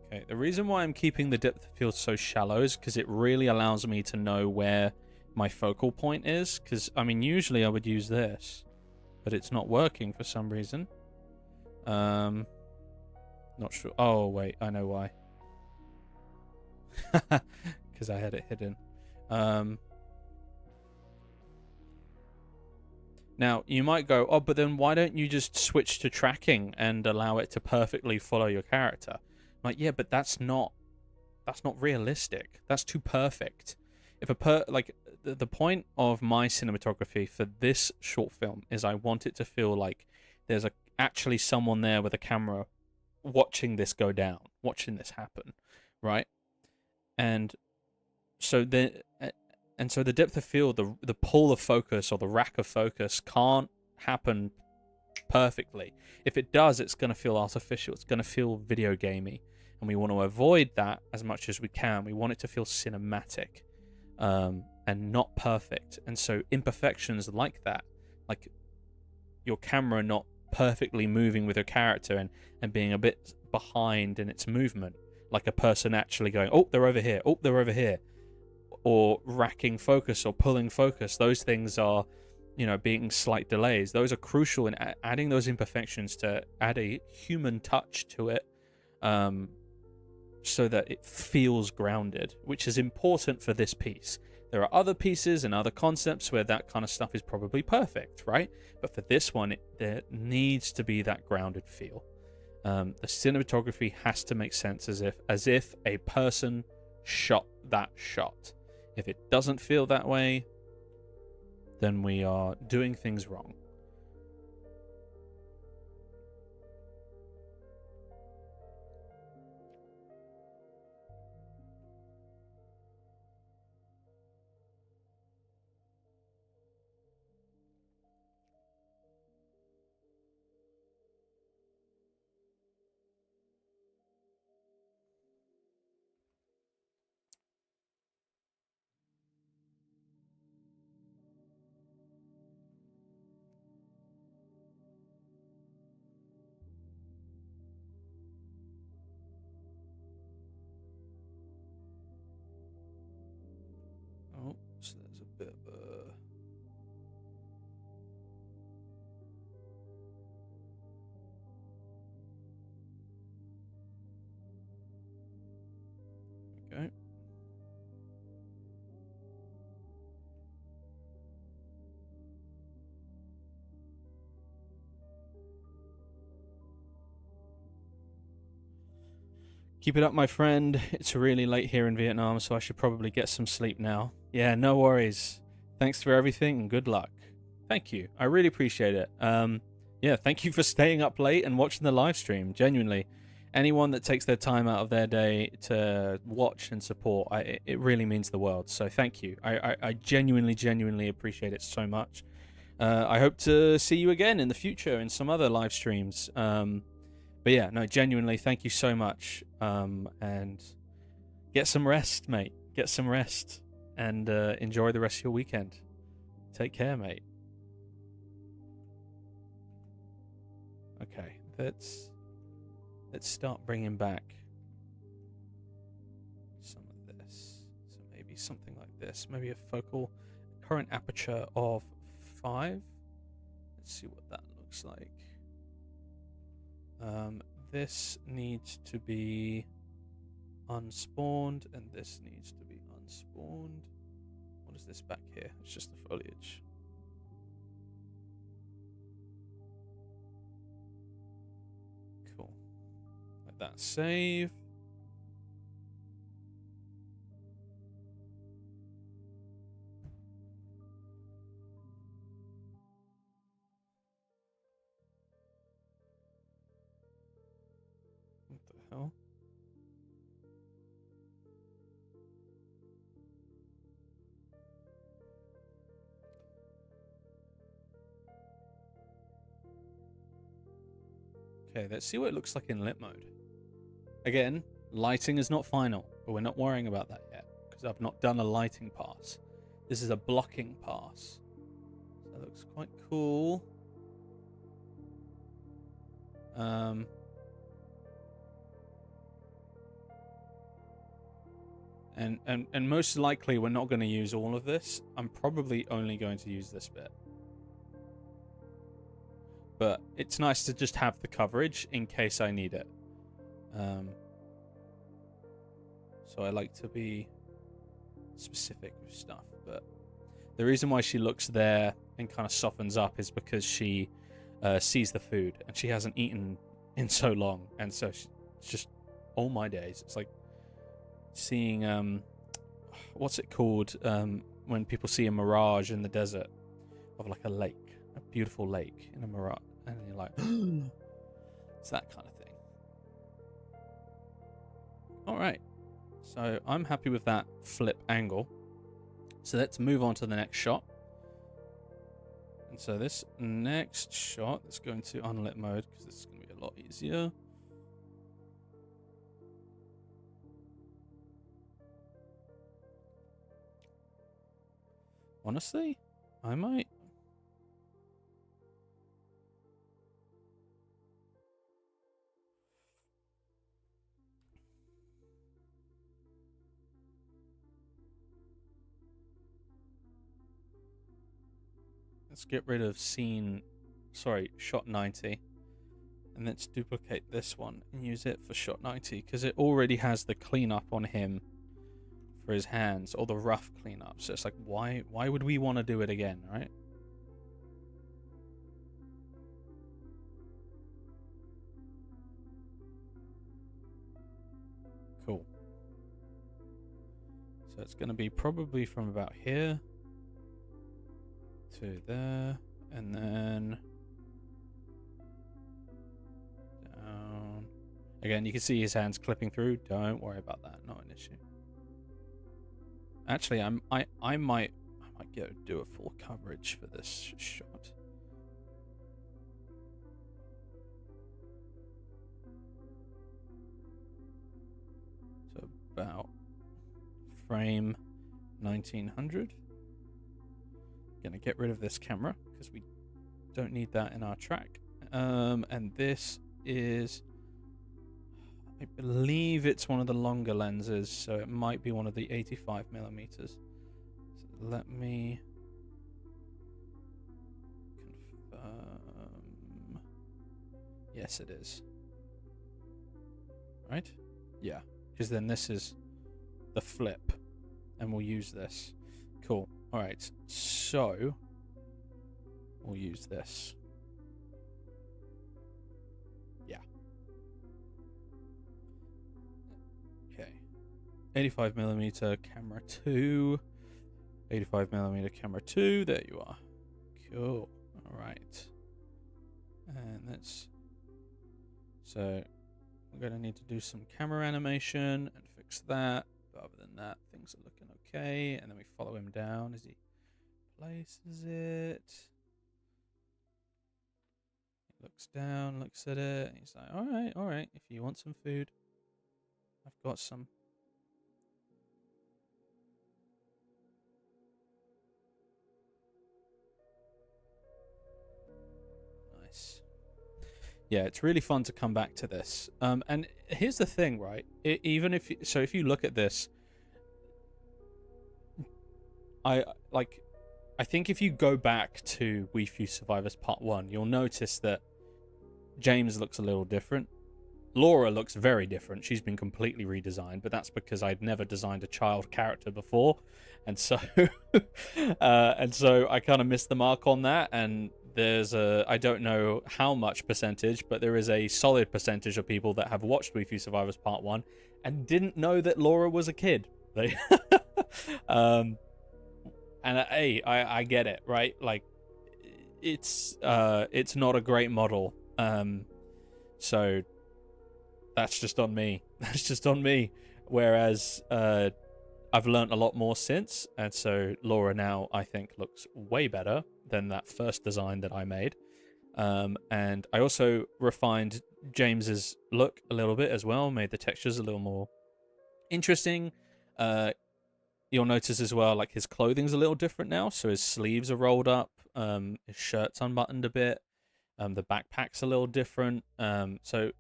Okay, the reason why I'm keeping the depth of field so shallow is because it really allows me to know where my focal point is. Because, I mean, usually I would use this, but it's not working for some reason. Not sure. Oh, wait, I know why. Because I had it hidden. Now, you might go, oh, but then why don't you just switch to tracking and allow it to perfectly follow your character? Like, yeah, but that's not realistic. That's too perfect. If the point of my cinematography for this short film is I want it to feel like there's actually someone there with a camera watching this go down, watching this happen, right? And so the depth of field, the pull of focus or the rack of focus can't happen perfectly. If it does, it's going to feel artificial. It's going to feel video gamey. And we want to avoid that as much as we can. We want it to feel cinematic and not perfect. And so imperfections like that, like your camera not perfectly moving with your character and being a bit behind in its movement, like a person actually going, oh, they're over here, oh, they're over here, or racking focus or pulling focus. Those things are, being slight delays. Those are crucial in adding those imperfections to add a human touch to it, so that it feels grounded, which is important for this piece. There are other pieces and other concepts where that kind of stuff is probably perfect, right? But for this one, there needs to be that grounded feel. The cinematography has to make sense as if a person shot that shot. If it doesn't feel that way, then we are doing things wrong. Keep it up, my friend. It's really late here in Vietnam, so I should probably get some sleep now. Yeah, no worries. Thanks for everything and good luck. Thank you. I really appreciate it. Yeah, thank you for staying up late and watching the live stream. Genuinely, anyone that takes their time out of their day to watch and support, it really means the world. So thank you. I genuinely appreciate it so much. I hope to see you again in the future in some other live streams. But yeah, no, genuinely, thank you so much. And get some rest, mate. Get some rest and enjoy the rest of your weekend. Take care, mate. Okay, let's start bringing back some of this. So maybe something like this. Maybe a focal current aperture of 5. Let's see what that looks like. This needs to be unspawned, and this needs to be unspawned. What is this back here? It's just the foliage. Cool. Let that save. What the hell? Okay, let's see what it looks like in lit mode. Again, lighting is not final, but we're not worrying about that yet because I've not done a lighting pass. This is a blocking pass. So that looks quite cool. And most likely we're not going to use all of this. I'm probably only going to use this bit. But it's nice to just have the coverage in case I need it. So I like to be specific with stuff. But the reason why she looks there and kind of softens up is because she sees the food. And she hasn't eaten in so long. And so it's just, oh my days. It's like seeing, what's it called when people see a mirage in the desert of like a lake. A beautiful lake in a mirage, and you're like, it's that kind of thing. All right, so I'm happy with that flip angle. So let's move on to the next shot. And so this next shot, let's go into unlit mode because this is going to be a lot easier. Honestly, I might. Let's get rid of shot 90. And let's duplicate this one and use it for shot 90 because it already has the cleanup on him for his hands, or the rough cleanup. So it's like, why would we want to do it again, right? Cool. So it's going to be probably from about here to there, and then down. Again, you can see his hands clipping through. Don't worry about that. Not an issue. Actually, I might go do a full coverage for this shot. So about frame 1900. Gonna get rid of this camera because we don't need that in our track. And this is, I believe it's one of the longer lenses, so it might be one of the 85mm. So let me confirm. Yes, it is. Right? Yeah, because then this is the flip, and we'll use this. Cool. All right, so we'll use this. Yeah. 85mm camera 2. 85mm camera 2. There you are. Cool. All right. And that's... So I'm going to need to do some camera animation and fix that. But other than that, things are looking okay. And then we follow him down as he places it. He looks down, looks at it, and he's like, all right, if you want some food, I've got some. Nice. Yeah, it's really fun to come back to this. And here's the thing, right? Even if you look at this, I think if you go back to We Few Survivors Part 1, you'll notice that James looks a little different. Laura looks very different. She's been completely redesigned, but that's because I'd never designed a child character before, and so I kind of missed the mark on that. And there's I don't know how much percentage, but there is a solid percentage of people that have watched We Few Survivors Part 1 and didn't know that Laura was a kid. They and hey, I get it, right? Like, it's not a great model, so that's just on me. That's just on me. Whereas I've learned a lot more since, and so Laura now, I think, looks way better than that first design that I made. And I also refined James's look a little bit as well, made the textures a little more interesting. You'll notice as well, like, his clothing's a little different now, so his sleeves are rolled up, his shirt's unbuttoned a bit, the backpack's a little different, so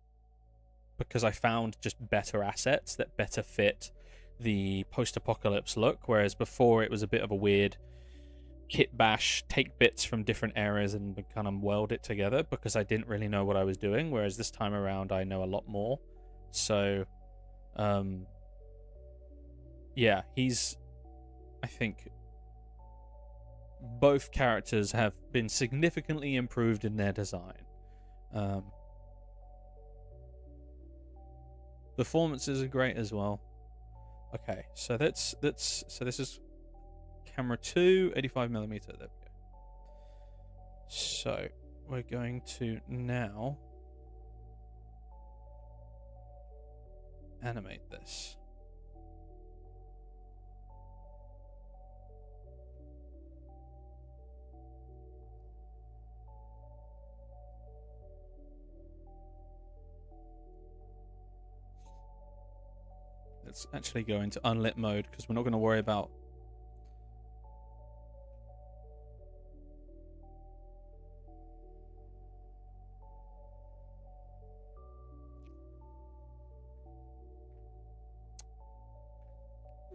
because I found just better assets that better fit the post-apocalypse look, whereas before it was a bit of a weird kit bash, take bits from different areas and kind of weld it together, because I didn't really know what I was doing, whereas this time around I know a lot more. So yeah, I think both characters have been significantly improved in their design. Performances are great as well. Okay, so this is camera 2, 85mm. There we go. So we're going to now animate this. Let's actually go into unlit mode, because we're not going to worry about...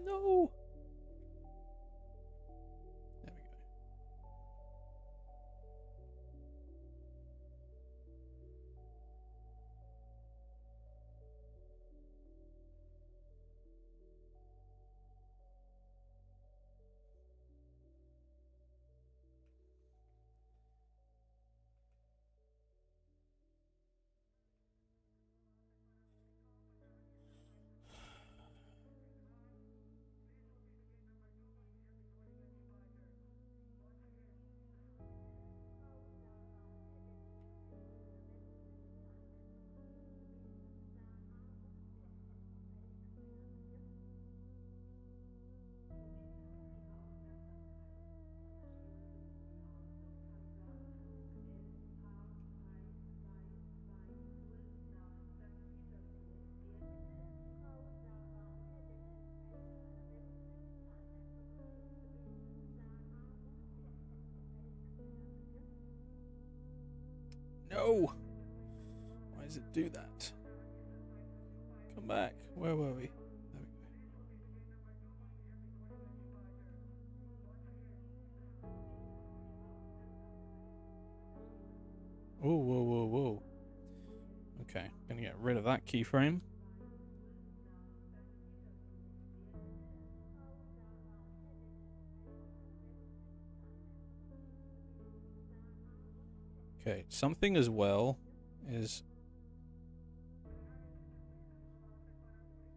No! There we go. No! Why does it do that? Come back. Where were we? There we go. Oh, whoa, whoa, whoa. Okay, gonna get rid of that keyframe. Okay, something as well is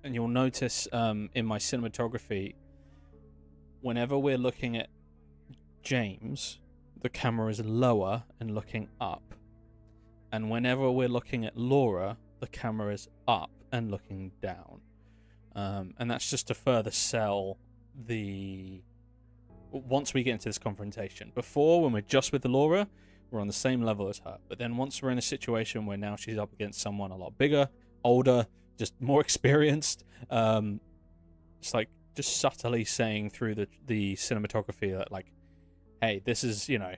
and you'll notice in my cinematography, whenever we're looking at James, the camera is lower and looking up. And whenever we're looking at Laura, the camera is up and looking down. And that's just to further sell the... Once we get into this confrontation. Before, when we're just with Laura, we're on the same level as her. But then once we're in a situation where now she's up against someone a lot bigger, older, just more experienced, it's like just subtly saying through the cinematography that, like, hey, this is, you know,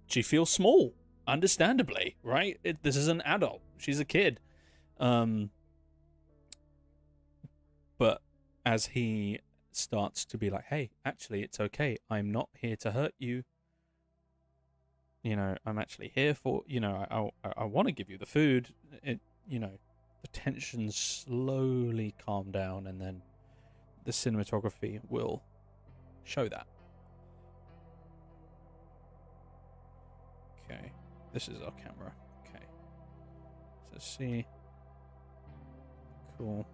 she feels small, understandably, right? This is an adult. She's a kid. But as he starts to be like, hey, actually, it's okay. I'm not here to hurt you. You know, I'm actually here for, you know, I want to give you the food. You know, the tensions slowly calm down, and then the cinematography will show that. Okay, this is our camera. Okay, so see, cool.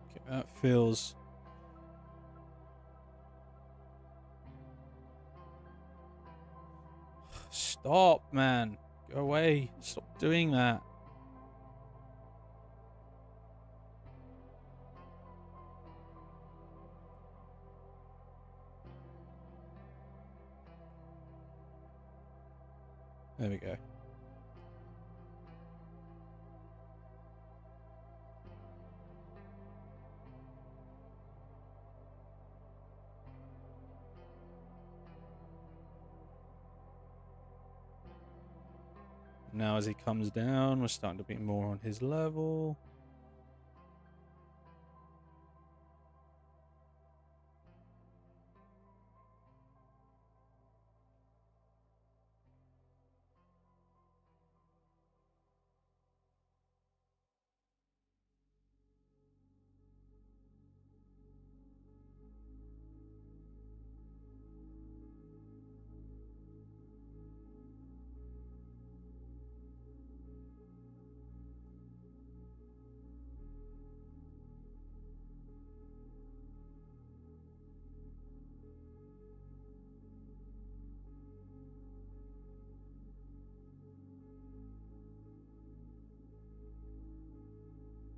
Okay, that feels... Stop, man. Go away. Stop doing that. There we go. Now as he comes down, we're starting to be more on his level.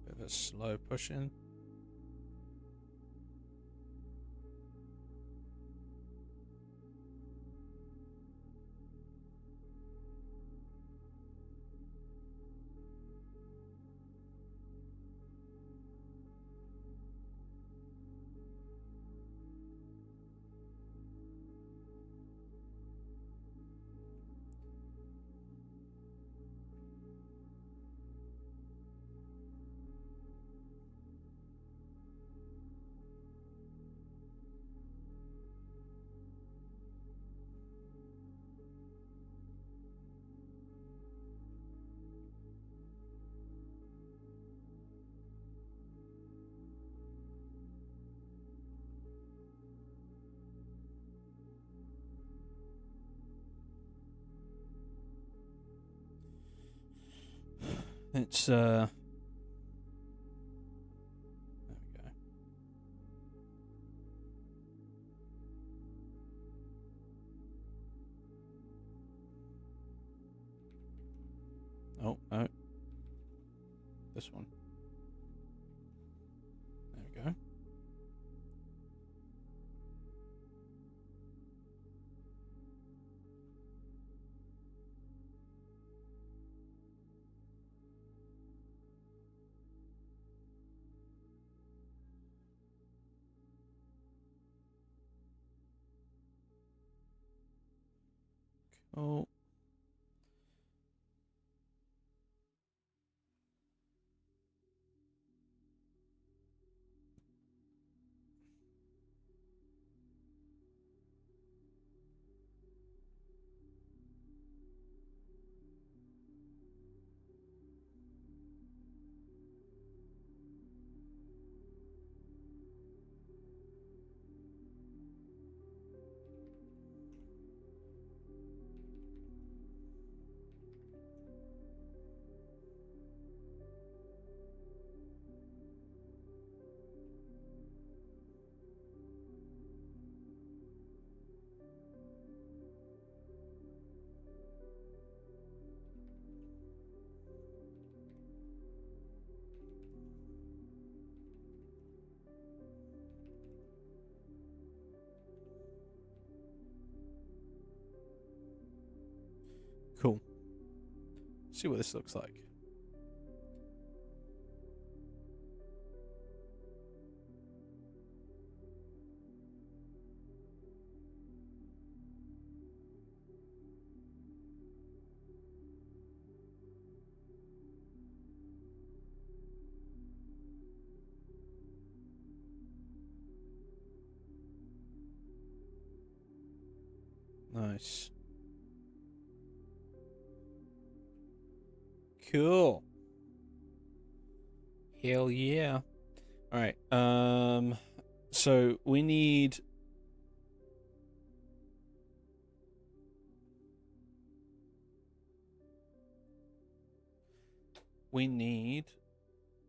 Bit of a slow push in. It's there we go. Oh, no. This one. There we go. Oh. see what this looks like. Nice. Cool. Hell yeah. All right. So we need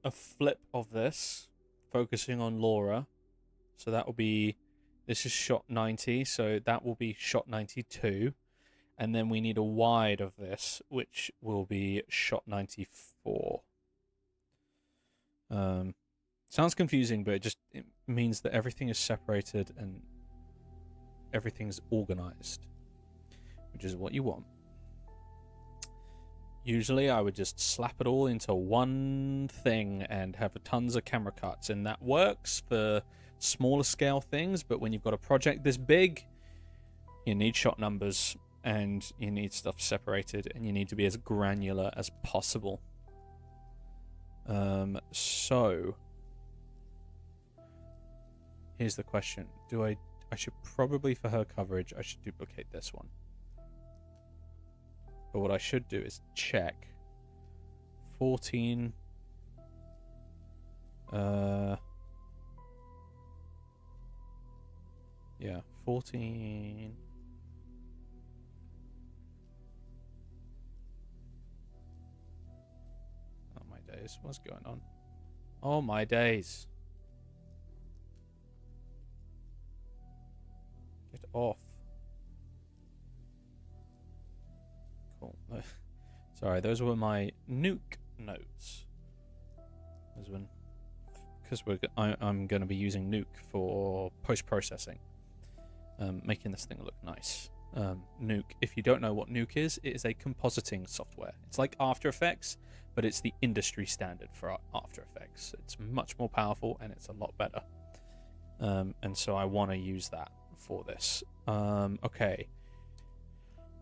a flip of this, focusing on Laura. So that will be, this is shot 90, so that will be shot 92. And then we need a wide of this, which will be shot 94. Sounds confusing, but it means that everything is separated and everything's organized, which is what you want. Usually I would just slap it all into one thing and have tons of camera cuts, and that works for smaller scale things, but when you've got a project this big, you need shot numbers and you need stuff separated and you need to be as granular as possible. So here's the question. I should probably, for her coverage, I should duplicate this one. But what I should do is check 14. Yeah, 14. Oh my days, what's going on? Oh my days. Get off. Cool. Sorry, those were my nuke notes. Because I'm going to be using nuke for post-processing, making this thing look nice. Nuke, if you don't know what nuke is, it is a compositing software. It's like After Effects, but it's the industry standard for After Effects. It's much more powerful and it's a lot better. And so I want to use that for this. Okay.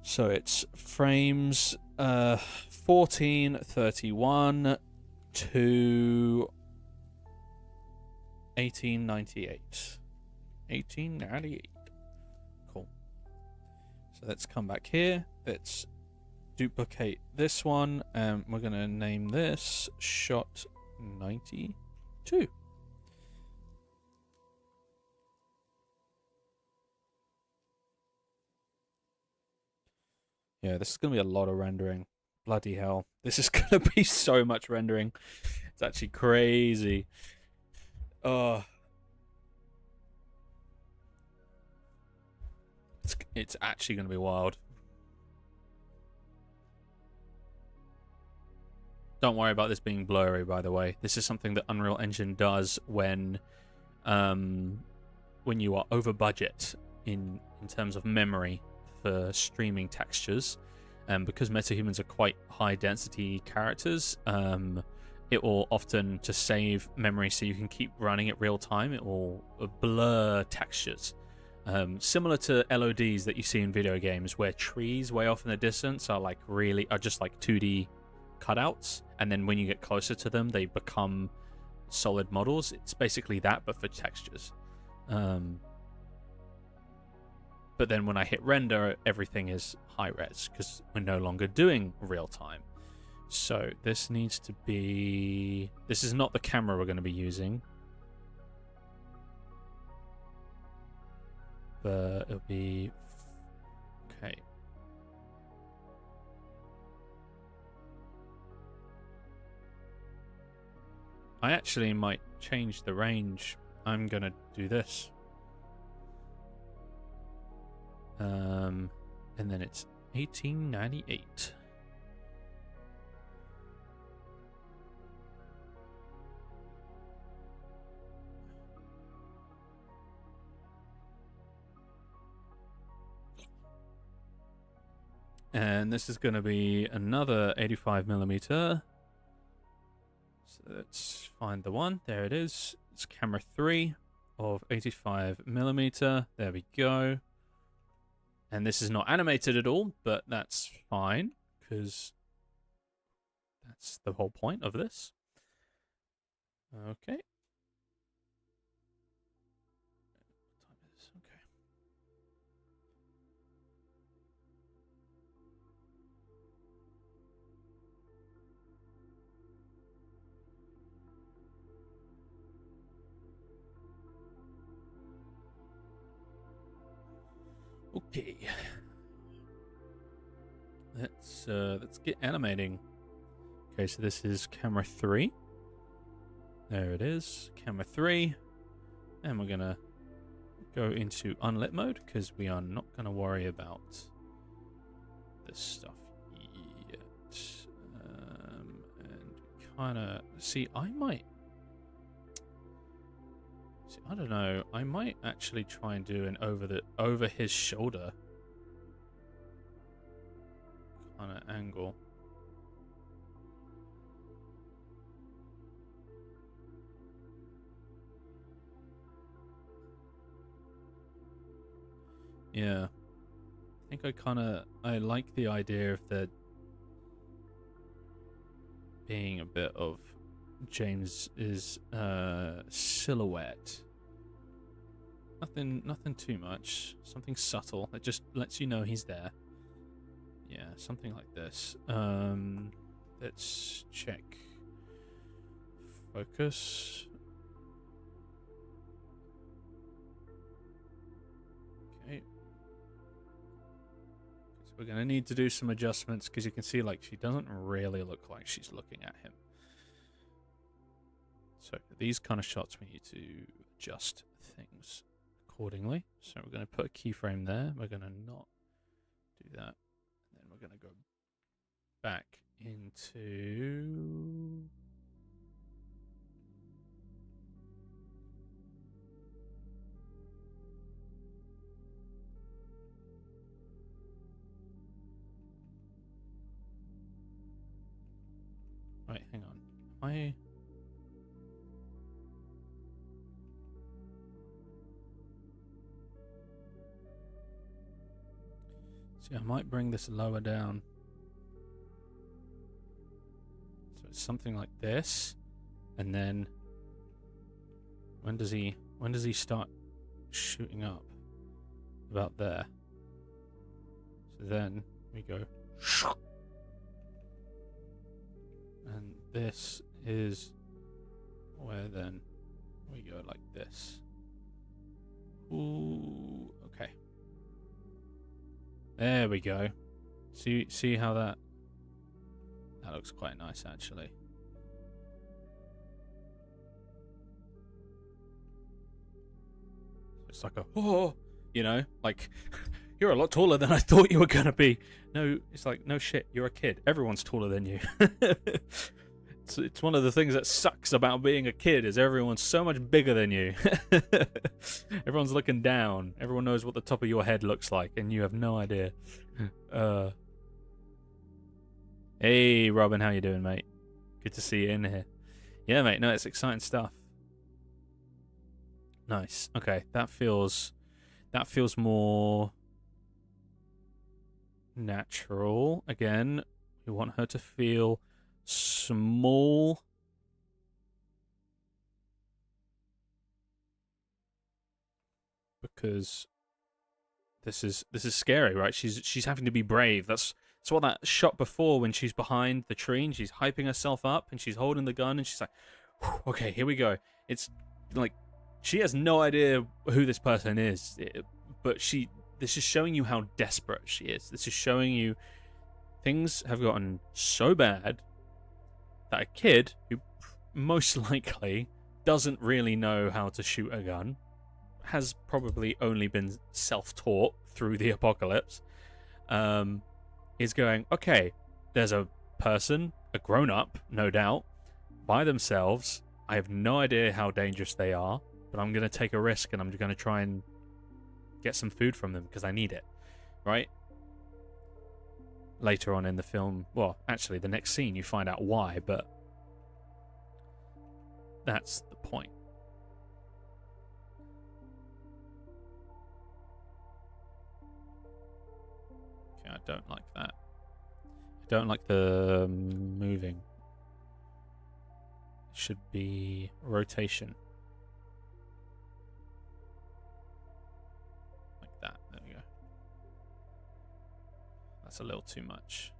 So it's frames 1431 to 1898. 1898. Cool. So let's come back here. Let's duplicate this one, and we're going to name this shot 92. Yeah, this is going to be a lot of rendering. Bloody hell. This is going to be so much rendering. It's actually crazy. Oh. It's actually going to be wild. Don't worry about this being blurry, by the way. This is something that Unreal Engine does when you are over budget in terms of memory for streaming textures, and because metahumans are quite high density characters, it will often, to save memory so you can keep running it real time, it will blur textures, similar to LODs that you see in video games, where trees way off in the distance are just like 2D cutouts, and then when you get closer to them they become solid models. It's basically that, but for textures. But then when I hit render, everything is high res because we're no longer doing real time. So this needs to be... This is not the camera we're going to be using. But it'll be... Okay. I actually might change the range. I'm going to do this. And then it's 1898. And this is going to be another 85mm. So let's find the one. There it is. It's camera 3 of 85mm. There we go. And this is not animated at all, but that's fine, because that's the whole point of this. Okay. Okay. Let's get animating. Okay, so this is camera 3. There it is, camera 3. And we're gonna go into unlit mode because we are not gonna worry about this stuff yet. And kinda see, I don't know. I might actually try and do an over his shoulder kind of angle. Yeah. I think I like the idea of there being a bit of James's silhouette. Nothing too much. Something subtle that just lets you know he's there. Yeah, something like this. Let's check focus. Okay. So we're gonna need to do some adjustments because you can see like she doesn't really look like she's looking at him. So for these kind of shots we need to adjust things accordingly. So we're going to put a keyframe there. We're going to not do that. And then we're going to go back into... Right, hang on. See, I might bring this lower down. So it's something like this. And then when does he start shooting up? About there. So then we go and this is where then we go like this. Ooh, okay. There we go. See how that looks quite nice actually. It's like a you know, like you're a lot taller than I thought you were gonna be. No, it's like no shit, you're a kid. Everyone's taller than you. It's one of the things that sucks about being a kid is everyone's so much bigger than you. Everyone's looking down. Everyone knows what the top of your head looks like, and you have no idea. Hey, Robin, how you doing, mate? Good to see you in here. Yeah, mate. No, it's exciting stuff. Nice. Okay, that feels more natural. Again, we want her to feel small. Because this is scary, right? She's having to be brave. That's what that shot before when she's behind the tree and she's hyping herself up and she's holding the gun and she's like, okay, here we go. It's like she has no idea who this person is, but this is showing you how desperate she is. This is showing you things have gotten so bad that a kid who most likely doesn't really know how to shoot a gun, has probably only been self-taught through the apocalypse, is going, okay, there's a person, a grown-up, no doubt, by themselves. I have no idea how dangerous they are, but I'm going to take a risk and I'm going to try and get some food from them because I need it, right? later on in the film, well, actually, the next scene you find out why, but that's the point. Okay, I don't like that. I don't like the moving. It should be rotation. Like that. There we go. That's a little too much.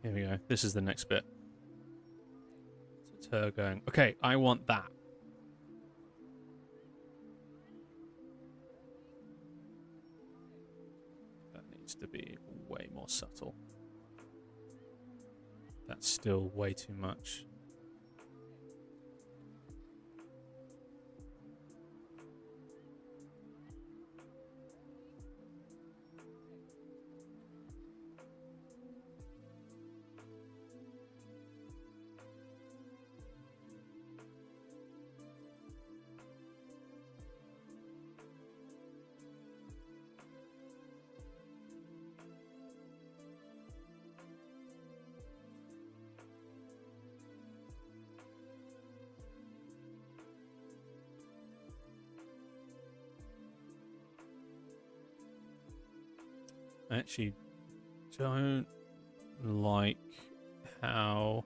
Here we go. This is the next bit. So it's her going, okay, I want that. That needs to be way more subtle. That's still way too much. I actually don't like how...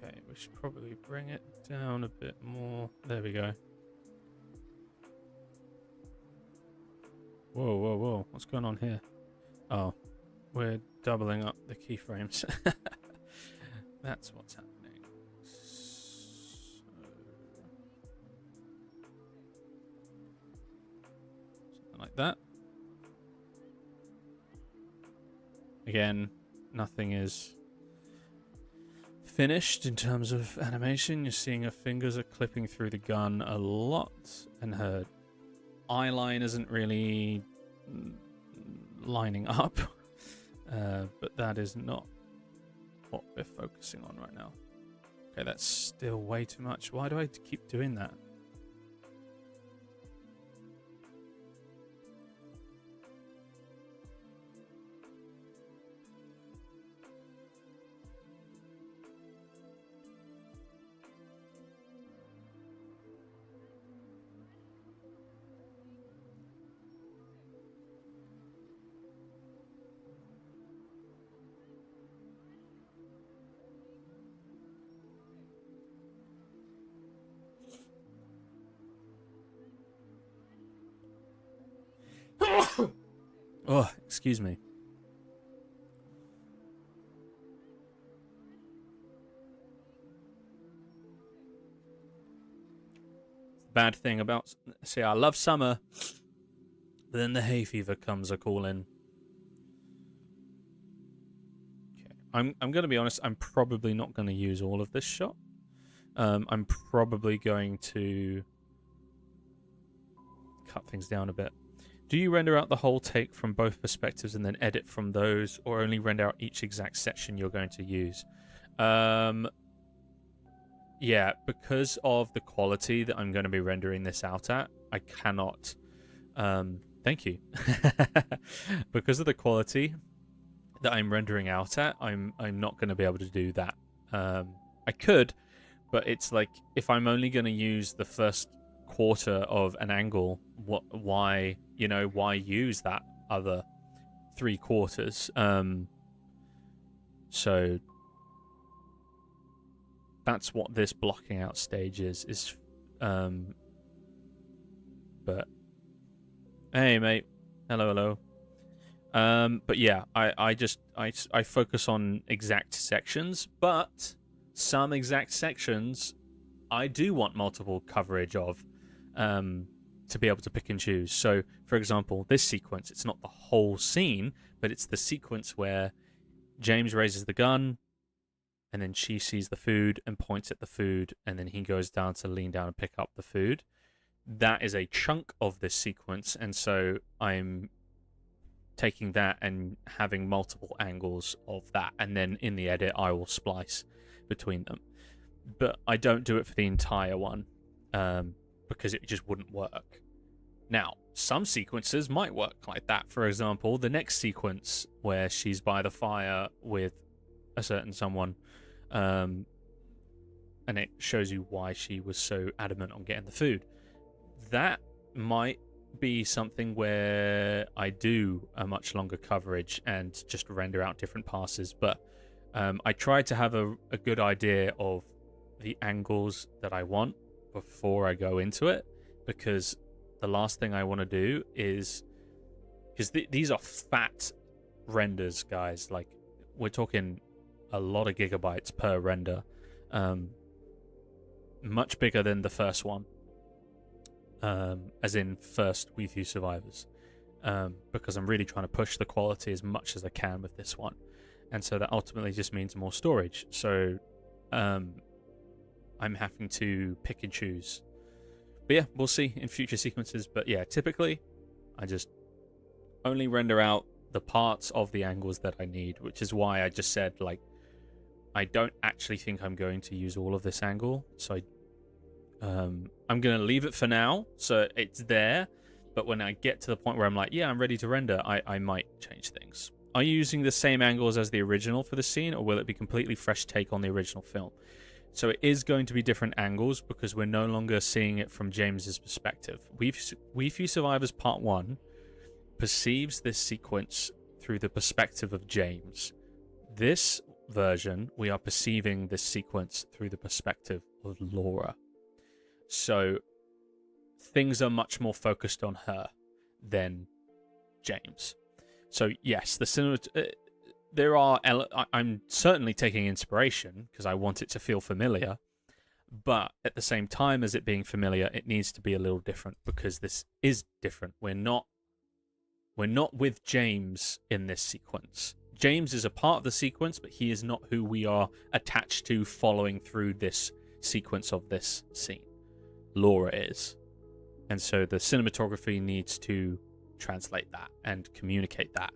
Okay, we should probably bring it down a bit more. There we go. Whoa, whoa, whoa. What's going on here? Oh, we're doubling up the keyframes. That's what's happening. Something like that. Again, nothing is finished in terms of animation. You're seeing her fingers are clipping through the gun a lot, and her eyeline isn't really lining up. But that is not what we're focusing on right now. Okay, that's still way too much. Why do I keep doing that? Oh, excuse me. Bad thing about... See, I love summer, but then the hay fever comes a-calling. Okay, I'm going to be honest, I'm probably not going to use all of this shot. I'm probably going to cut things down a bit. Do you render out the whole take from both perspectives and then edit from those, or only render out each exact section you're going to use? Yeah, because of the quality that I'm going to be rendering this out at, I cannot... thank you. Because of the quality that I'm rendering out at, I'm not going to be able to do that. I could, but it's like, if I'm only going to use the first quarter of an angle, why use that other 3/4? So that's what this blocking out stage is but hey mate, Hello, hello. But yeah, I focus on exact sections, but some exact sections I do want multiple coverage of, um, to be able to pick and choose. So, for example, this sequence, it's not the whole scene, but it's the sequence where James raises the gun, and then she sees the food and points at the food, and then he goes down to lean down and pick up the food. That is a chunk of this sequence, and so I'm taking that and having multiple angles of that, and then in the edit I will splice between them. But I don't do it for the entire one, because it just wouldn't work. Now, some sequences might work like that. For example, the next sequence where she's by the fire with a certain someone, and it shows you why she was so adamant on getting the food. That might be something where I do a much longer coverage and just render out different passes, but I try to have a good idea of the angles that I want before I go into it, because the last thing I want to do is, because these are fat renders, guys, like we're talking a lot of gigabytes per render, much bigger than the first one, as in first We Few Survivors, because I'm really trying to push the quality as much as I can with this one, and so that ultimately just means more storage. So I'm having to pick and choose. But yeah, we'll see in future sequences. But yeah, typically I just only render out the parts of the angles that I need, which is why I just said, like, I don't actually think I'm going to use all of this angle, so I'm going to leave it for now, so it's there. But when I get to the point where I'm like, yeah, I'm ready to render, I might change things. Are you using the same angles as the original for the scene, or will it be completely fresh take on the original film? So it is going to be different angles, because we're no longer seeing it from James's perspective. We Few Survivors Part 1 perceives this sequence through the perspective of James. This version, we are perceiving this sequence through the perspective of Laura. So things are much more focused on her than James. So yes, the cinema. I'm certainly taking inspiration because I want it to feel familiar, but at the same time as it being familiar, it needs to be a little different, because this is different. We're not with James in this sequence. James is a part of the sequence, but he is not who we are attached to following through this sequence of this scene. Laura is. And so the cinematography needs to translate that and communicate that.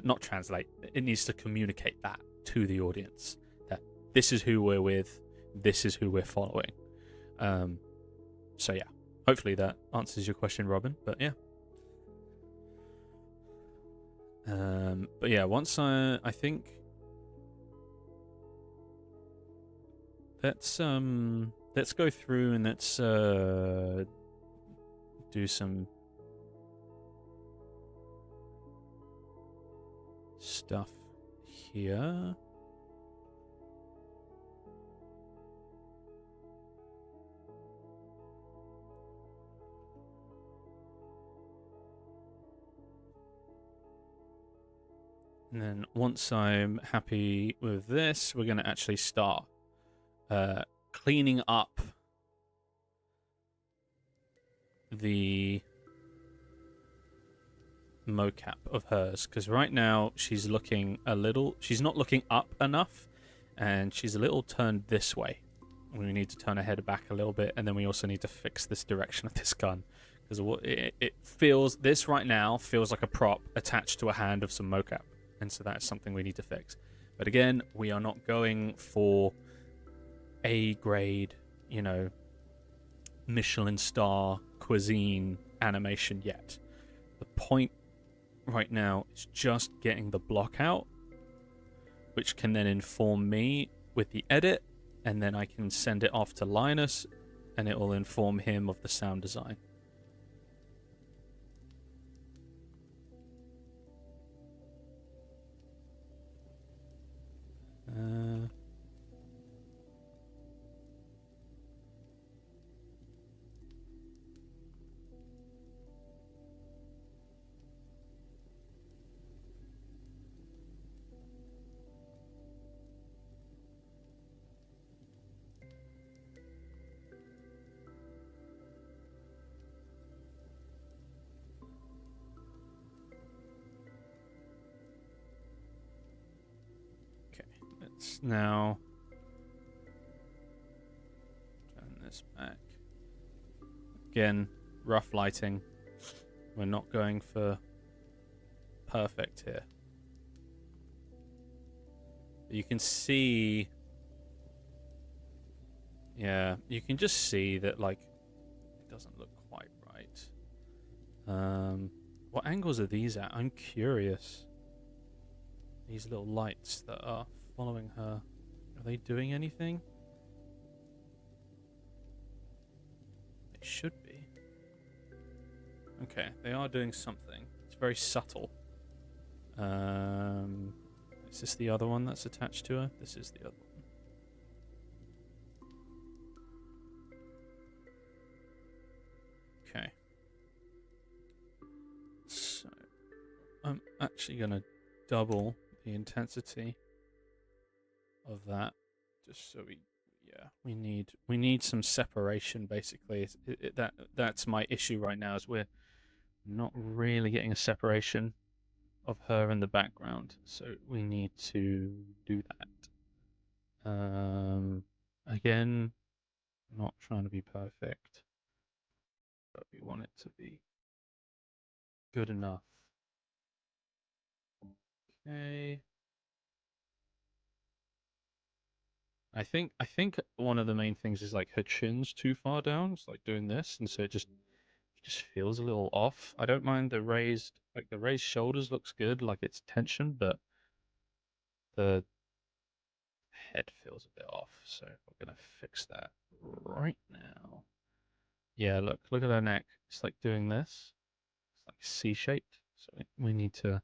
Not translate, it needs to communicate that to the audience, that this is who we're with, this is who we're following. So yeah, hopefully that answers your question, Robin. But yeah. But yeah, once I think let's go through and let's do some stuff here. And then once I'm happy with this, we're going to actually start cleaning up the mocap of hers, because right now she's not looking up enough, and she's a little turned this way. We need to turn her head back a little bit, and then we also need to fix this direction of this gun, because this right now feels like a prop attached to a hand of some mocap, and so that's something we need to fix. But again, we are not going for A grade, Michelin star cuisine animation yet. The point right now is just getting the block out, which can then inform me with the edit, and then I can send it off to Linus, and it will inform him of the sound design. now turn this back. Again, rough lighting. We're not going for perfect here. You can see, yeah, you can just see that, like, it doesn't look quite right. What angles are these at? I'm curious. These little lights that are following her, are they doing anything? They should be. Okay, they are doing something. It's very subtle. Is this the other one that's attached to her? This is the other one. Okay. So, I'm actually going to double the intensity of that, just so we need some separation. Basically, that's my issue right now, is we're not really getting a separation of her in the background, so we need to do that. Again, not trying to be perfect, but we want it to be good enough. Okay. I think one of the main things is, like, her chin's too far down. It's like doing this, and so it just feels a little off. I don't mind the raised shoulders looks good, like it's tension, but the head feels a bit off. So we're gonna fix that right now. Yeah, look at her neck. It's like doing this. It's like C-shaped. So we need to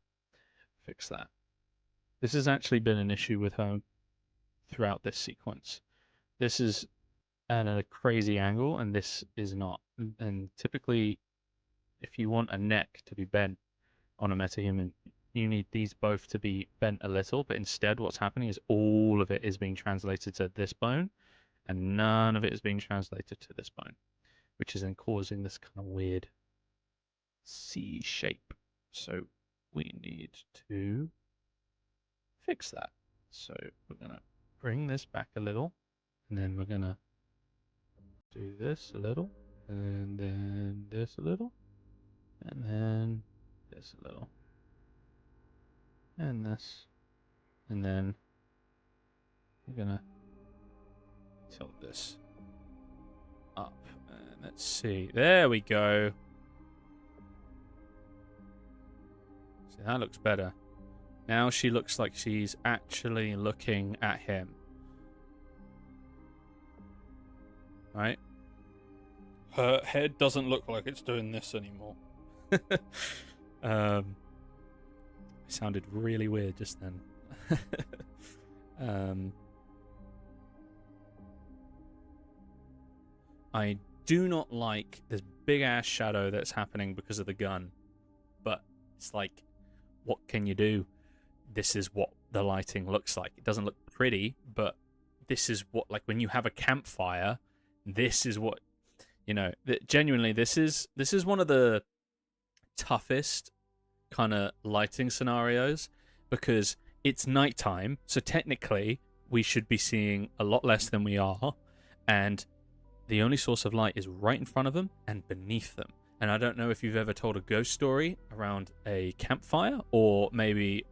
fix that. This has actually been an issue with her throughout this sequence. This is at a crazy angle, and this is not. And typically, if you want a neck to be bent on a metahuman, you need these both to be bent a little, but instead what's happening is all of it is being translated to this bone, and none of it is being translated to this bone, which is then causing this kind of weird C shape. So we need to fix that. So we're going to bring this back a little, and then we're going to do this a little, and then this a little, and then this a little, and this, and then we're going to tilt this up, and let's see. There we go. See, that looks better. Now she looks like she's actually looking at him. Right? Her head doesn't look like it's doing this anymore. It sounded really weird just then. I do not like this big ass shadow that's happening because of the gun, but it's like, what can you do? This is what the lighting looks like. It doesn't look pretty, but this is what, like, when you have a campfire, this is what, you know, genuinely, this is one of the toughest kind of lighting scenarios, because it's nighttime, so technically we should be seeing a lot less than we are, and the only source of light is right in front of them and beneath them. And I don't know if you've ever told a ghost story around a campfire, or maybe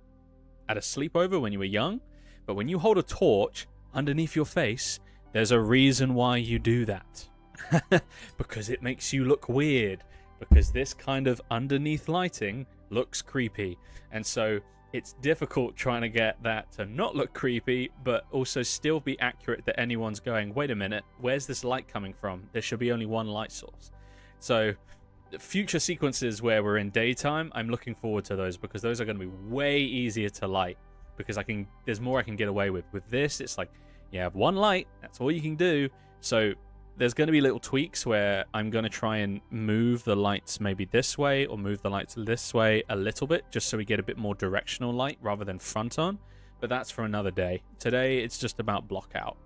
at a sleepover when you were young, but when you hold a torch underneath your face, there's a reason why you do that. Because it makes you look weird, because this kind of underneath lighting looks creepy, and so it's difficult trying to get that to not look creepy but also still be accurate, that anyone's going, wait a minute, where's this light coming from? There should be only one light source. So future sequences where we're in daytime, I'm looking forward to those, because those are going to be way easier to light, because there's more I can get away with. With this, it's like, you have one light, that's all you can do. So there's going to be little tweaks where I'm going to try and move the lights maybe this way, or move the lights this way a little bit, just so we get a bit more directional light rather than front on. But that's for another day. Today, it's just about block out.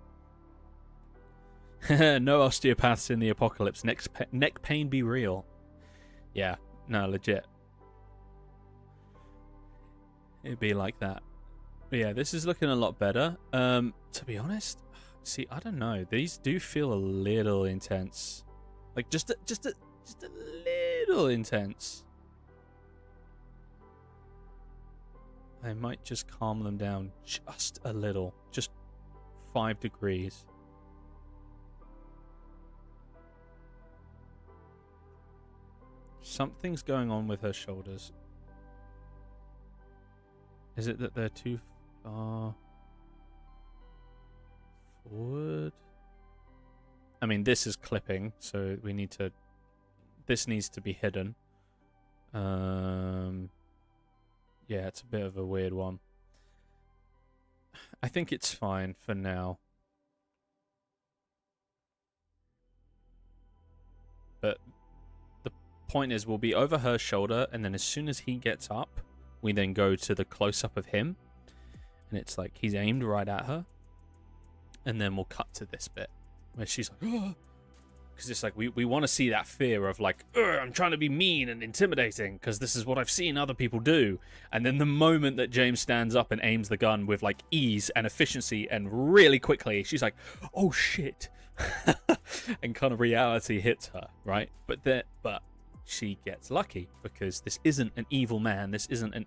No osteopaths in the apocalypse. Neck pain be real. Yeah, no, legit. It'd be like that. Yeah, this is looking a lot better. To be honest, see, I don't know. These do feel a little intense. Like just a little intense. I might just calm them down just a little. Just 5 degrees. Something's going on with her shoulders. Is it that they're too far forward? I mean, this is clipping, so we need to... This needs to be hidden. Yeah, it's a bit of a weird one. I think it's fine for now. But the point is, we'll be over her shoulder, and then as soon as he gets up, we then go to the close-up of him. And it's like he's aimed right at her. And then we'll cut to this bit where she's like, oh! Because it's like we want to see that fear of like, I'm trying to be mean and intimidating because this is what I've seen other people do. And then the moment that James stands up and aims the gun with like ease and efficiency and really quickly, she's like, oh shit. And kind of reality hits her, right? But she gets lucky because this isn't an evil man. This isn't an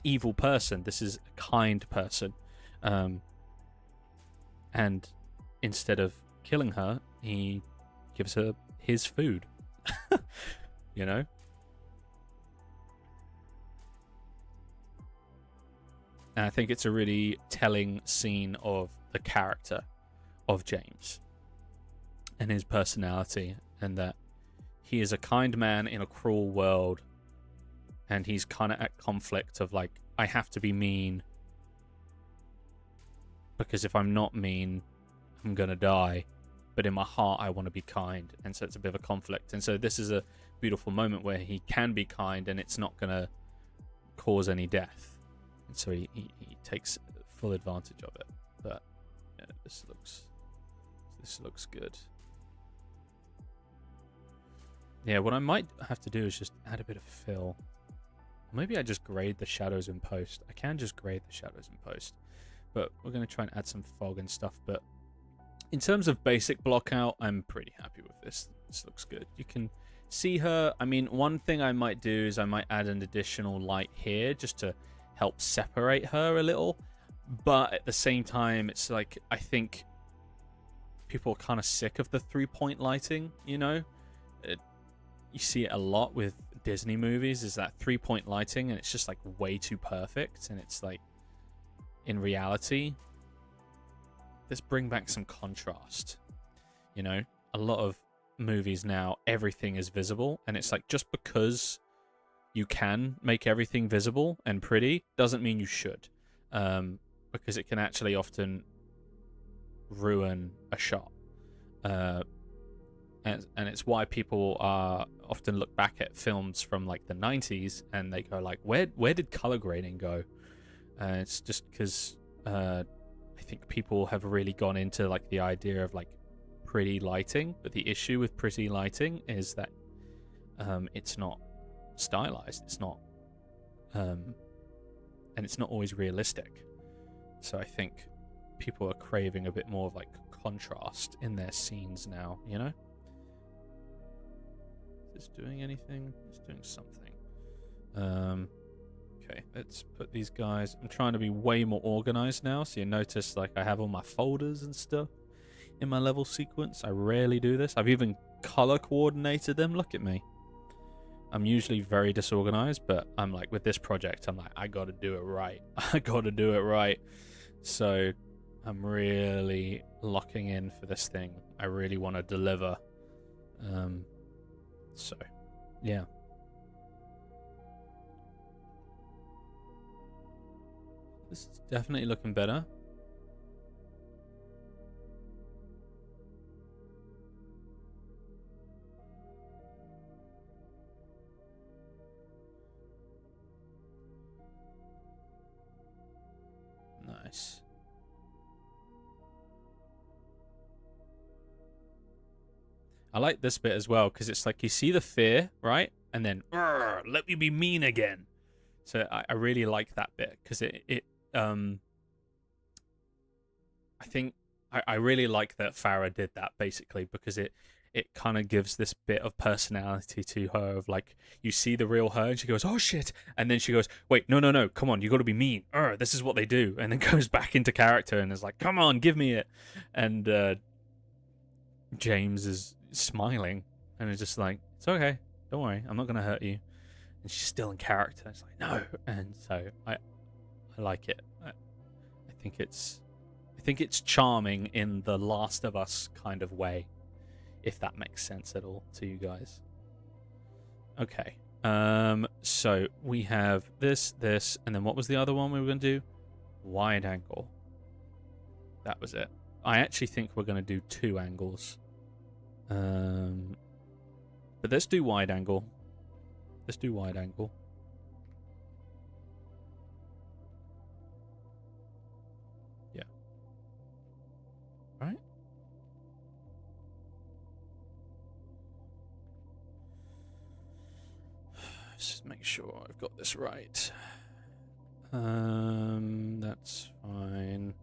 evil person. This is a kind person. And instead of killing her, he gives her his food. You know? And I think it's a really telling scene of the character of James and his personality, and that he is a kind man in a cruel world, and he's kind of at conflict of like, I have to be mean because if I'm not mean, I'm gonna die. But in my heart, I want to be kind. And so it's a bit of a conflict. And so this is a beautiful moment where he can be kind and it's not going to cause any death. And so he takes full advantage of it. But yeah, this looks good. Yeah, what I might have to do is just add a bit of fill. Maybe I just grade the shadows in post. I can just grade the shadows in post. But we're going to try and add some fog and stuff. But in terms of basic block out, I'm pretty happy with this. This looks good. You can see her. I mean, one thing I might do is I might add an additional light here just to help separate her a little. But at the same time, it's like, I think people are kind of sick of the 3-point lighting, you know? You see it a lot with Disney movies, is that 3-point lighting, and it's just like way too perfect. And it's like, in reality, let's bring back some contrast. You know, a lot of movies now, everything is visible, and it's like, just because you can make everything visible and pretty doesn't mean you should, because it can actually often ruin a shot, and it's why people often look back at films from like the 90s and they go like, where did color grading go? It's just because I think people have really gone into like the idea of like pretty lighting, but the issue with pretty lighting is that it's not stylized, it's not and it's not always realistic. So I think people are craving a bit more of like contrast in their scenes now, you know? Is this doing anything? It's doing something. Okay, let's put these guys... I'm trying to be way more organized now, so you notice like I have all my folders and stuff in my level sequence. I rarely do this. I've even color coordinated them. Look at me. I'm usually very disorganized, but I'm like, with this project, I'm like, I gotta do it right. I gotta do it right. So I'm really locking in for this thing. I really want to deliver. So, yeah. This is definitely looking better. Nice. I like this bit as well, because it's like you see the fear, right? And then, let me be mean again. So I really like that bit, because it I think I really like that Farah did that, basically, because it kind of gives this bit of personality to her, of like, you see the real her and she goes, oh shit, and then she goes, wait, no, come on, you got to be mean, this is what they do, and then goes back into character and is like, come on, give me it. And James is smiling and is just like, it's okay, don't worry, I'm not gonna hurt you. And she's still in character. It's like, no. And so I like it. I think it's charming in the Last of Us kind of way, if that makes sense at all to you guys. Okay. So we have this, and then what was the other one we were going to do? Wide angle. That was it. I actually think we're going to do 2 angles. But let's do wide angle. Let's do wide angle. Yeah. Right? Let's just make sure I've got this right. That's fine.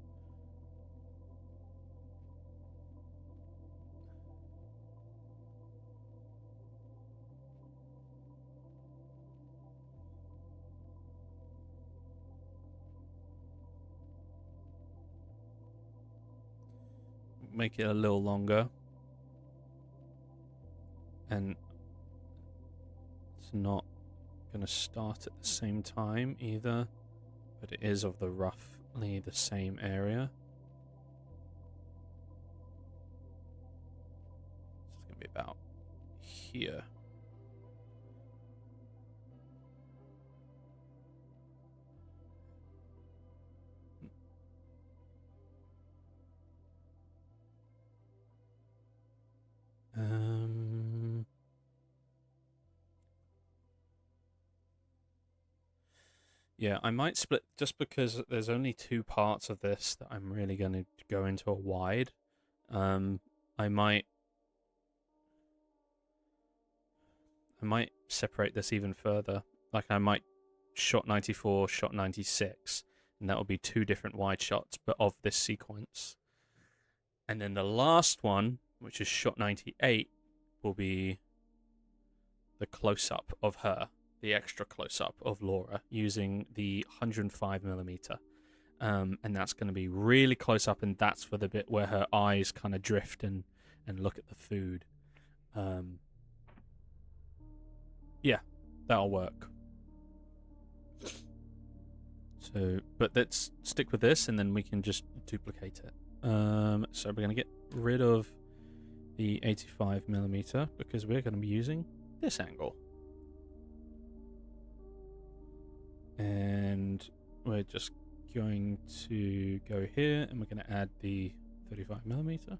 Make it a little longer. And it's not going to start at the same time either, but it is of the roughly the same area. So it's going to be about here. Yeah, I might split, just because there's only 2 parts of this that I'm really going to go into a wide. I might separate this even further. Like, I might shot 94, shot 96, and that will be 2 different wide shots, but of this sequence. And then the last one, which is shot 98, will be the close-up of her, the extra close-up of Laura, using the 105mm. And that's going to be really close up, and that's for the bit where her eyes kind of drift and look at the food. Yeah, that'll work. So, but let's stick with this, and then we can just duplicate it. So we're going to get rid of the 85mm because we're going to be using this angle. And we're just going to go here, and we're going to add the 35mm.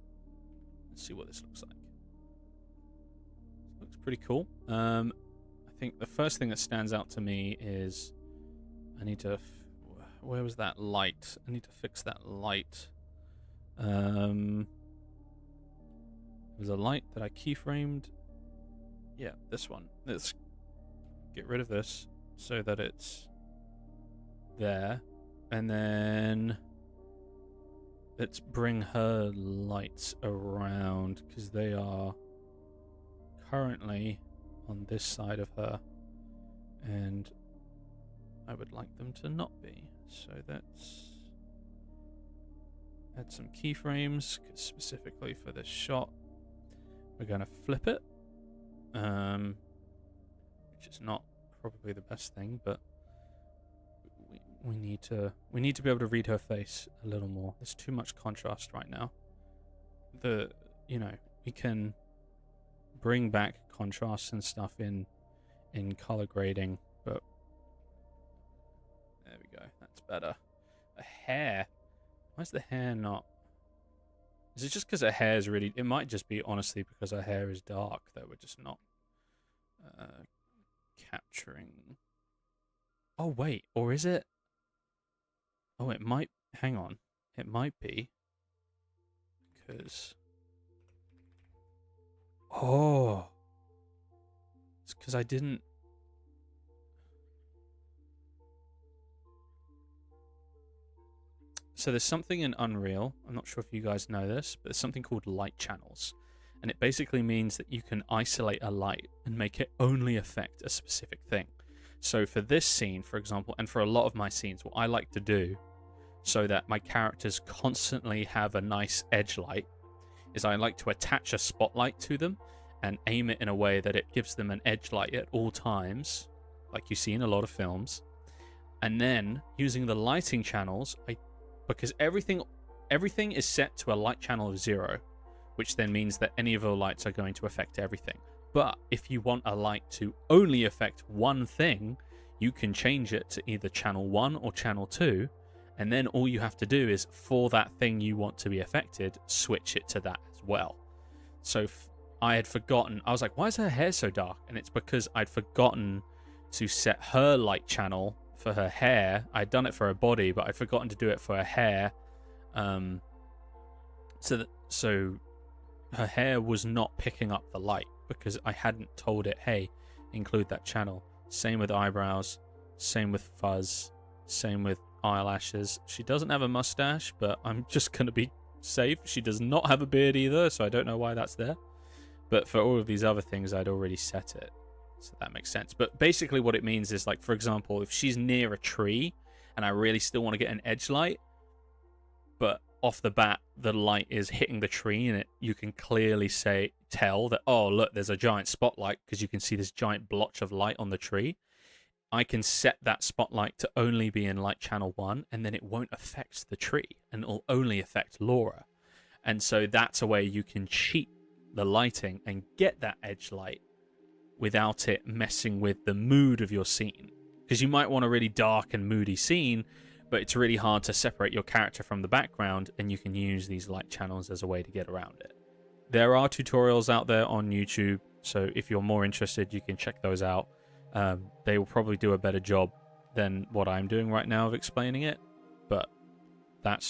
Let's see what this looks like. This looks pretty cool. I think the first thing that stands out to me is I need to... where was that light? I need to fix that light. There's a light that I keyframed. Yeah, this one. Let's get rid of this so that it's there. And then let's bring her lights around, because they are currently on this side of her, and I would like them to not be. So let's add some keyframes specifically for this shot. We're going to flip it, which is not probably the best thing, but we need to be able to read her face a little more. There's too much contrast right now. We can bring back contrast and stuff in color grading, but there we go. That's better. A hair. Why is the hair not? Is it just because her hair is really? It might just be honestly because her hair is dark that we're just not capturing. Oh wait, or is it? Oh, it might. Hang on. It might be because. Oh. It's because I didn't. So there's something in Unreal, I'm not sure if you guys know this, but there's something called light channels. And it basically means that you can isolate a light and make it only affect a specific thing. So for this scene, for example, and for a lot of my scenes, what I like to do so that my characters constantly have a nice edge light is I like to attach a spotlight to them and aim it in a way that it gives them an edge light at all times, like you see in a lot of films. And then using the lighting channels, because everything is set to a light channel of 0, which then means that any of your lights are going to affect everything. But if you want a light to only affect one thing, you can change it to either channel 1 or channel 2, and then all you have to do is, for that thing you want to be affected, switch it to that as well. So I had forgotten, I was like, why is her hair so dark? And it's because I'd forgotten to set her light channel for her hair. I'd done it for her body, but I'd forgotten to do it for her hair. So her hair was not picking up the light because I hadn't told it, hey, include that channel. Same with eyebrows, same with fuzz, same with eyelashes. She doesn't have a mustache, but I'm just going to be safe. She does not have a beard either, so I don't know why that's there. But for all of these other things, I'd already set it. So that makes sense. But basically what it means is, like, for example, if she's near a tree and I really still want to get an edge light, but off the bat the light is hitting the tree and you can clearly tell that, oh look, there's a giant spotlight because you can see this giant blotch of light on the tree. I can set that spotlight to only be in light channel 1, and then it won't affect the tree and it'll only affect Laura. And so that's a way you can cheat the lighting and get that edge light without it messing with the mood of your scene. Because you might want a really dark and moody scene, but it's really hard to separate your character from the background, and you can use these light channels as a way to get around it. There are tutorials out there on YouTube, so if you're more interested, you can check those out. They will probably do a better job than what I'm doing right now of explaining it, but that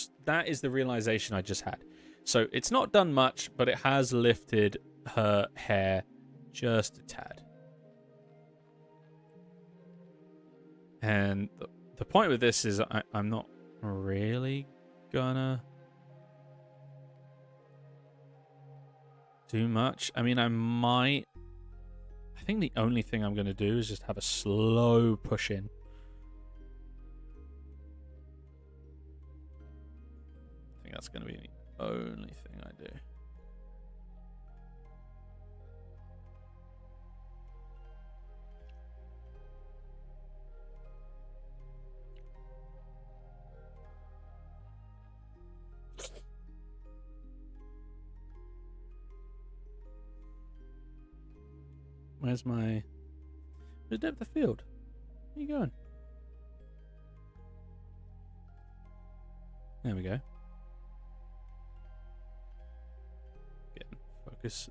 is the realization I just had. So it's not done much, but it has lifted her hair just a tad. And the point with this is I'm not really gonna do much. I mean, I think the only thing I'm gonna do is just have a slow push in. I think that's gonna be the only thing I do. Where's depth of field? Where you going? There we go. Get focus.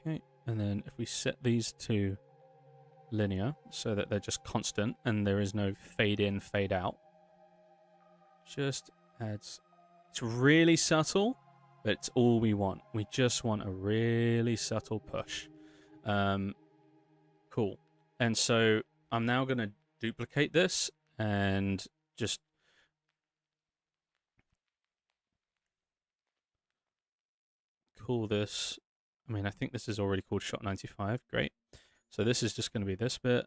Okay, and then if we set these to linear so that they're just constant and there is no fade in, fade out, just adds, it's really subtle, but it's all we want. We just want a really subtle push. Cool. And so I'm now going to duplicate this and just call this, I mean, I think this is already called shot 95. Great. So this is just going to be this bit.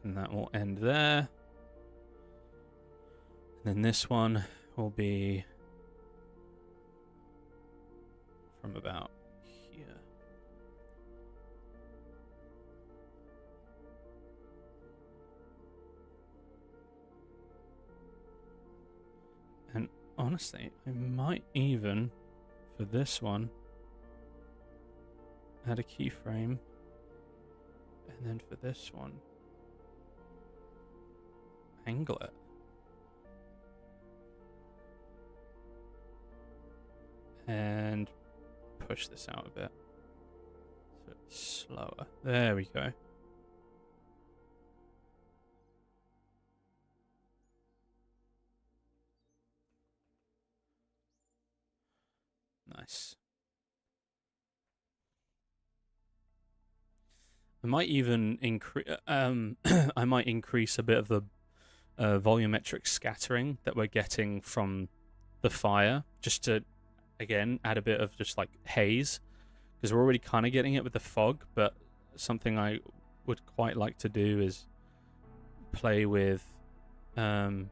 And that will end there. And then this one will be from about here. And honestly, I might even, for this one, add a keyframe. And then for this one, angle it. And push this out a bit so it's slower. There we go. nice. I might even increase. I might increase a bit of the volumetric scattering that we're getting from the fire, just to again add a bit of just like haze, because we're already kind of getting it with the fog. But something I would quite like to do is play with I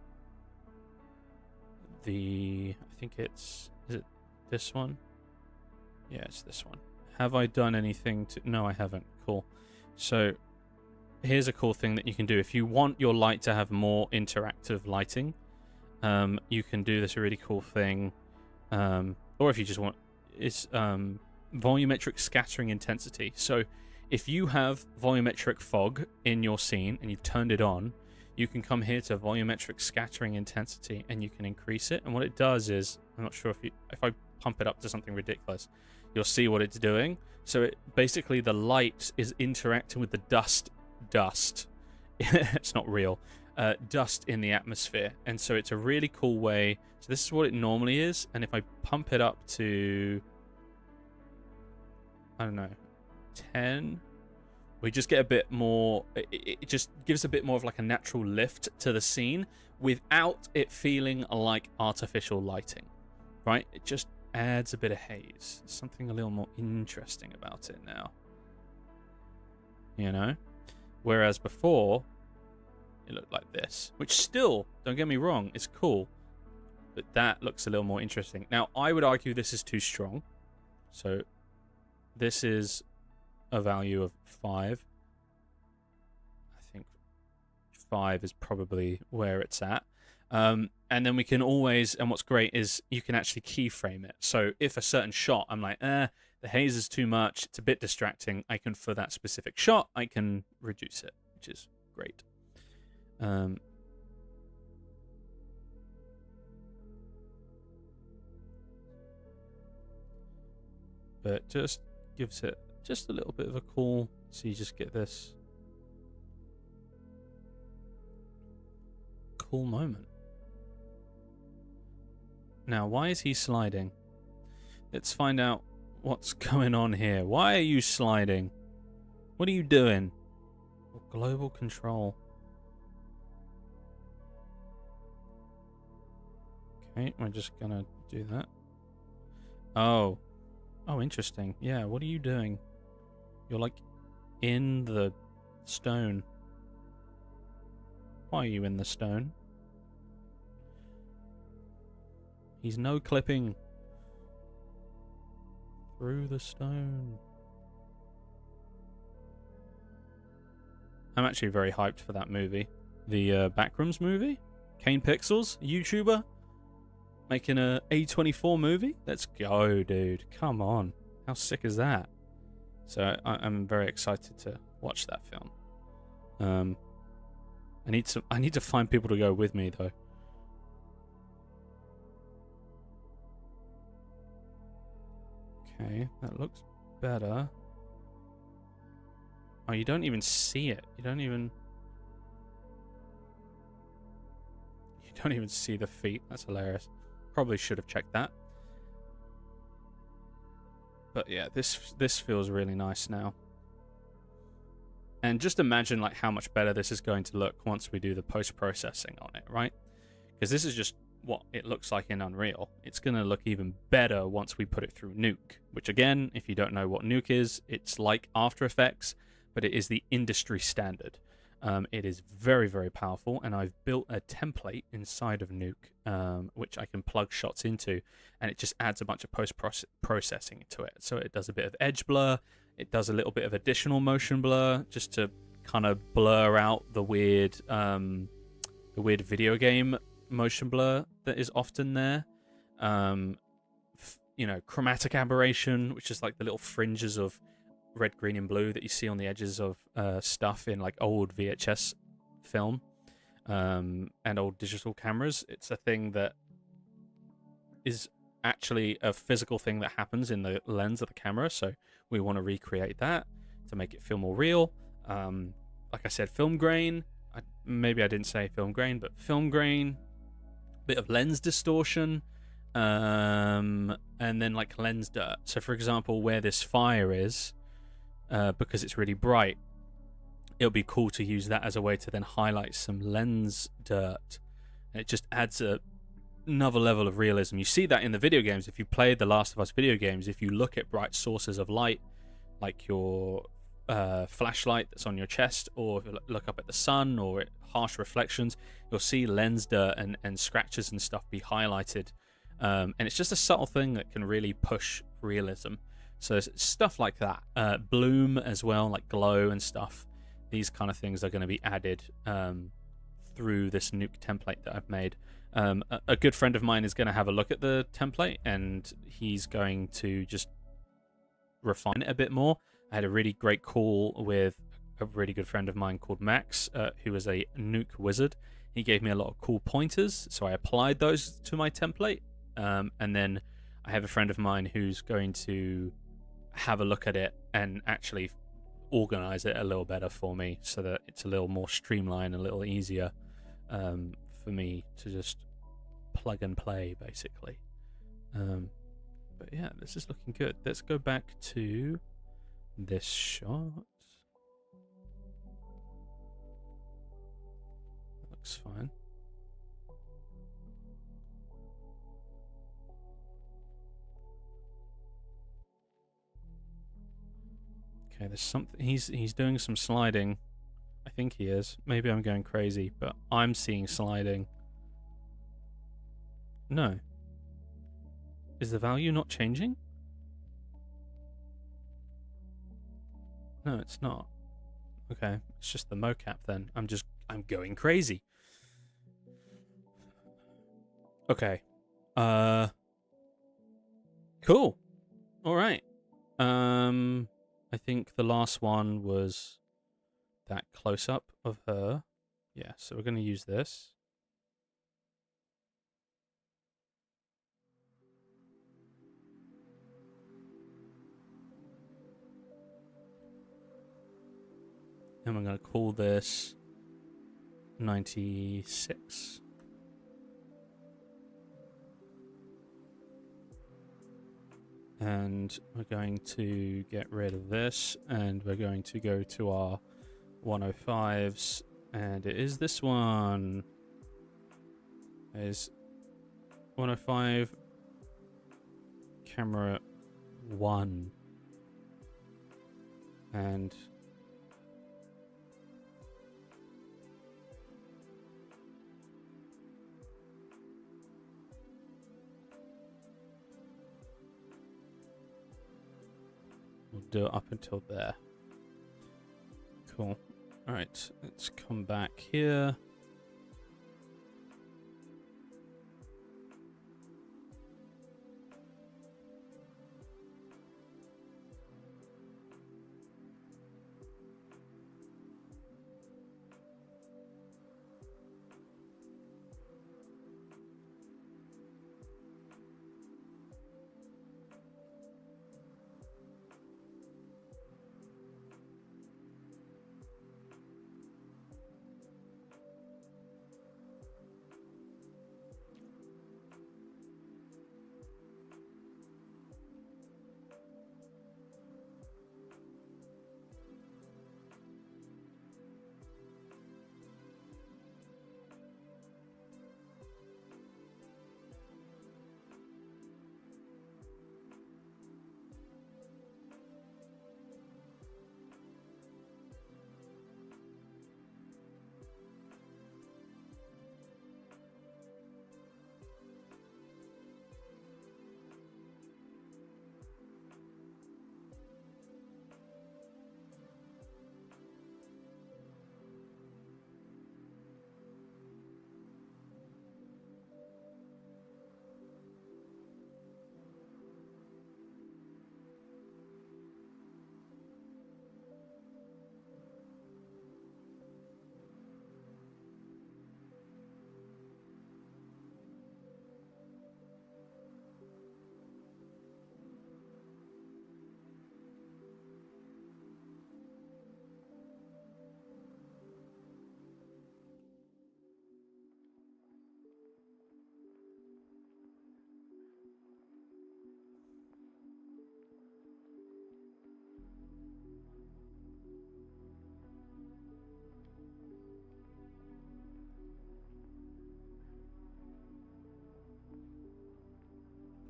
think is it this one? Yeah, it's this one. Have I done anything to... No, I haven't. Cool. So here's a cool thing that you can do. If you want your light to have more interactive lighting, you can do this really cool thing. Or if you just want... It's volumetric scattering intensity. So if you have volumetric fog in your scene and you've turned it on, you can come here to volumetric scattering intensity and you can increase it. And what it does is, I'm not sure if I pump it up to something ridiculous, you'll see what it's doing. So it basically, the light is interacting with the dust. It's not real. Dust in the atmosphere. And so it's a really cool way. So this is what it normally is. And if I pump it up to, I don't know, 10, we just get a bit more, it just gives a bit more of like a natural lift to the scene without it feeling like artificial lighting, right? It just adds a bit of haze. Something a little more interesting about it now. You know? Whereas before, it looked like this. Which still, don't get me wrong, is cool. But that looks a little more interesting. Now, I would argue this is too strong. So, this is a value of 5. I think 5 is probably where it's at. And then we can always, and what's great is you can actually keyframe it. So if a certain shot, I'm like, the haze is too much, it's a bit distracting, I can, for that specific shot, I can reduce it, which is great. But just gives it just a little bit of a cool, so you just get this cool moment. Now, why is he sliding? Let's find out what's going on here. Why are you sliding? What are you doing? Global control. Okay, we're just gonna do that. Oh, interesting. Yeah, what are you doing? You're like in the stone. Why are you in the stone? He's no clipping through the stone. I'm actually very hyped for that movie. The Backrooms movie? Kane Pixels, YouTuber, making a A24 movie? Let's go, dude. Come on. How sick is that? So I'm very excited to watch that film. I need to find people to go with me, though. Okay, that looks better. Oh, you don't even see it. You don't even see the feet. That's hilarious. Probably should have checked that. But yeah, this feels really nice now. And just imagine like how much better this is going to look once we do the post-processing on it, right? Because this is just what it looks like in Unreal. It's going to look even better once we put it through Nuke, which again, if you don't know what Nuke is, it's like After Effects, but it is the industry standard. It is very, very powerful, and I've built a template inside of Nuke, which I can plug shots into, and it just adds a bunch of post-processing to it. So it does a bit of edge blur, it does a little bit of additional motion blur, just to kind of blur out the weird video game motion blur that is often there. You know, chromatic aberration, which is like the little fringes of red, green, and blue that you see on the edges of stuff in like old VHS film and old digital cameras. It's a thing that is actually a physical thing that happens in the lens of the camera, so we want to recreate that to make it feel more real. Like I said, film grain. Maybe I didn't say film grain, but film grain, bit of lens distortion, and then like lens dirt. So for example, where this fire is, because it's really bright, it'll be cool to use that as a way to then highlight some lens dirt. And it just adds another level of realism. You see that in the video games. If you play the Last of Us video games, if you look at bright sources of light, like your flashlight that's on your chest, or if you look up at the sun, or at harsh reflections, you'll see lens dirt and scratches and stuff be highlighted. And it's just a subtle thing that can really push realism. So stuff like that. Bloom as well, like glow and stuff. These kind of things are going to be added through this nuke template that I've made. A good friend of mine is going to have a look at the template, and he's going to just refine it a bit more. I had a really great call with a really good friend of mine called Max, who is a nuke wizard. He gave me a lot of cool pointers, so I applied those to my template. And then I have a friend of mine who's going to have a look at it and actually organize it a little better for me, so that it's a little more streamlined, a little easier for me to just plug and play, basically. But yeah, this is looking good. Let's go back to this shot. Looks fine. Okay, there's something. He's doing some sliding. I think he is. Maybe I'm going crazy, but I'm seeing sliding. No. Is the value not changing? No, it's not. Okay, it's just the mocap then. I'm going crazy. Okay. Cool. All right. I think the last one was that close-up of her. Yeah, so we're going to use this. And we're going to call this 96. And we're going to get rid of this, and we're going to go to our 105s, and it is this one. Is 105 camera 1, and we'll do it up until there. Cool. All right, let's come back here.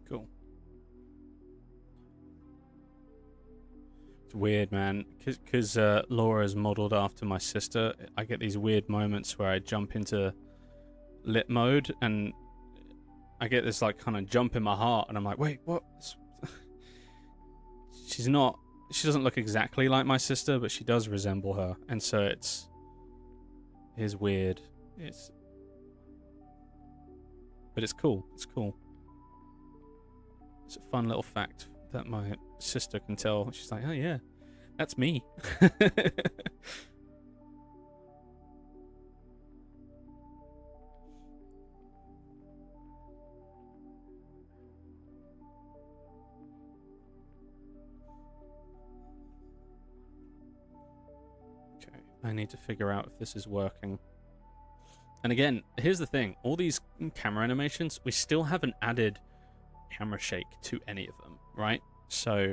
Cool. It's weird, man, because Laura is modeled after my sister. I get these weird moments where I jump into lit mode and I get this like kind of jump in my heart, and I'm like, wait, what? She doesn't look exactly like my sister, but she does resemble her, and so it's weird. But it's cool. It's cool. It's a fun little fact that my sister can tell. She's like, oh yeah, that's me. Okay, I need to figure out if this is working. And again, here's the thing. All these camera animations, we still haven't added camera shake to any of them, right? So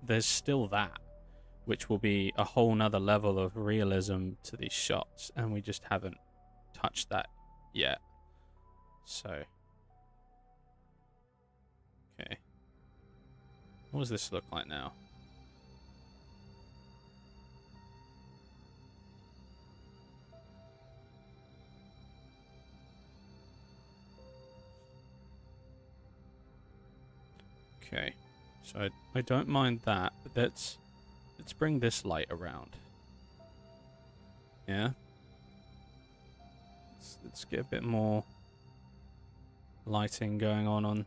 there's still that, which will be a whole nother level of realism to these shots, and we just haven't touched that yet. So, okay. What does this look like now? Okay, so I don't mind that, but let's bring this light around. Yeah? Let's get a bit more lighting going on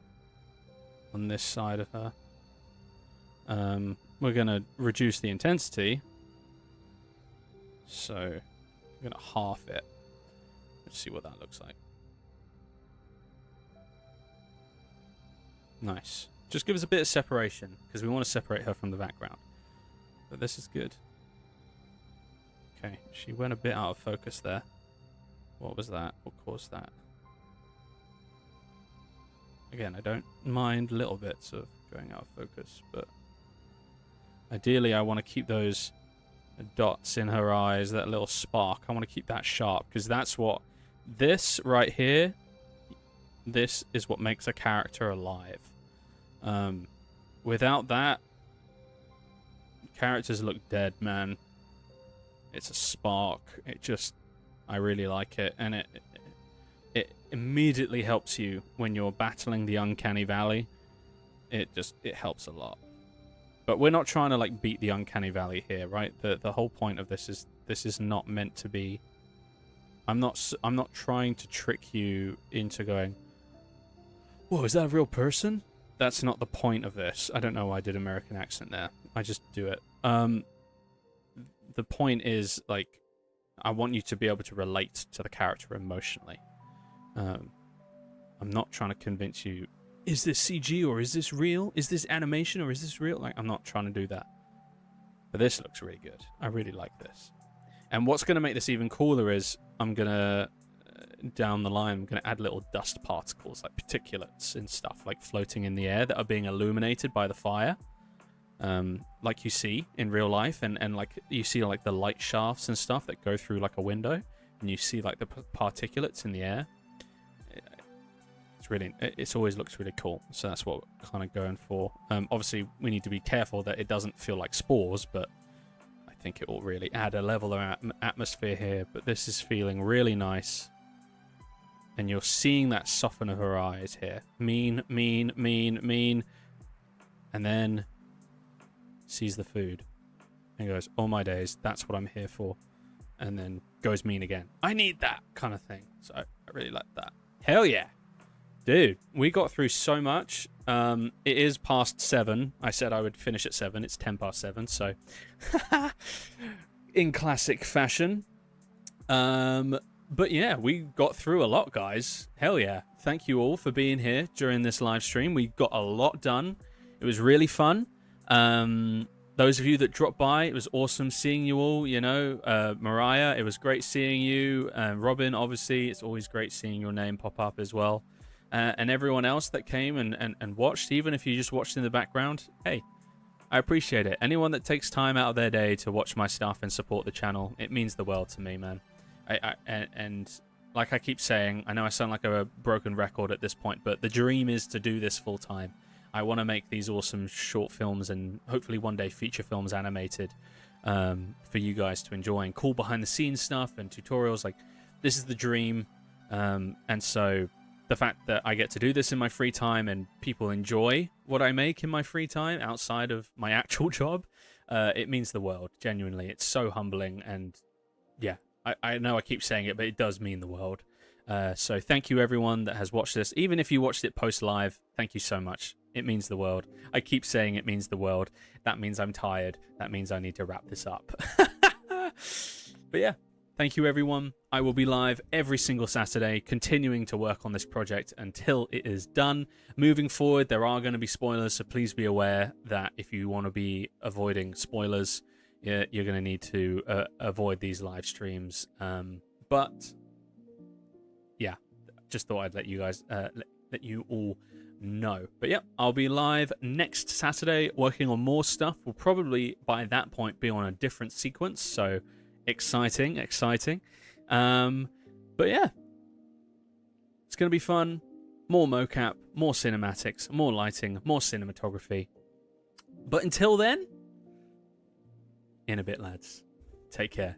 this side of her. We're going to reduce the intensity, so we're going to half it. Let's see what that looks like. Nice. Just give us a bit of separation, because we want to separate her from the background. But this is good. Okay, she went a bit out of focus there. What was that? What caused that? Again, I don't mind little bits of going out of focus, but ideally I want to keep those dots in her eyes, that little spark. I want to keep that sharp, because that's what... This right here, this is what makes a character alive. Without that, characters look dead, man. It's a spark. I really like it, and it immediately helps you when you're battling the uncanny valley. It helps a lot. But we're not trying to like beat the uncanny valley here, right? The whole point of this is not meant to be. I'm not trying to trick you into going, whoa, is that a real person? That's not the point of this. I don't know why I did American accent there. I just do it. The point is, like, I want you to be able to relate to the character emotionally. I'm not trying to convince you, is this CG or is this real? Is this animation or is this real? Like, I'm not trying to do that. But this looks really good. I really like this. And what's going to make this even cooler is I'm going to... down the line, I'm going to add little dust particles, like particulates and stuff, like floating in the air that are being illuminated by the fire, like you see in real life, and like you see like the light shafts and stuff that go through like a window, and you see like the particulates in the air. It's always looks really cool, so that's what we're kind of going for. Obviously we need to be careful that it doesn't feel like spores, but I think it will really add a level of atmosphere here. But this is feeling really nice. And you're seeing that soften of her eyes here. Mean, mean, mean, mean. And then sees the food. And goes, oh my days, that's what I'm here for. And then goes mean again. I need that kind of thing. So I really like that. Hell yeah. Dude, we got through so much. It is past 7. I said I would finish at 7. It's 10 past 7. So in classic fashion. But yeah, we got through a lot, guys. Hell yeah. Thank you all for being here during this live stream. We got a lot done. It was really fun. Those of you that dropped by, it was awesome seeing you all. You know, Mariah, it was great seeing you. Robin, obviously, it's always great seeing your name pop up as well. And everyone else that came and watched, even if you just watched in the background, hey, I appreciate it. Anyone that takes time out of their day to watch my stuff and support the channel, it means the world to me, man. And like I keep saying, I know I sound like a broken record at this point, but the dream is to do this full time. I want to make these awesome short films and hopefully one day feature films animated for you guys to enjoy, and cool behind the scenes stuff and tutorials. Like, this is the dream. And so the fact that I get to do this in my free time and people enjoy what I make in my free time outside of my actual job, it means the world. Genuinely, it's so humbling. And yeah, I know I keep saying it, but it does mean the world. So thank you everyone that has watched this. Even if you watched it post live, thank you so much. It means the world. I keep saying it means the world. That means I'm tired. That means I need to wrap this up. But yeah, thank you everyone. I will be live every single Saturday, continuing to work on this project until it is done. Moving forward, there are going to be spoilers, so please be aware that if you want to be avoiding spoilers, you're going to need to avoid these live streams. But yeah, just thought I'd let you guys, let you all know. But yeah, I'll be live next Saturday working on more stuff. We'll probably by that point be on a different sequence, so exciting. But yeah, it's gonna be fun. More mocap, more cinematics, more lighting, more cinematography. But until then, in a bit, lads. Take care.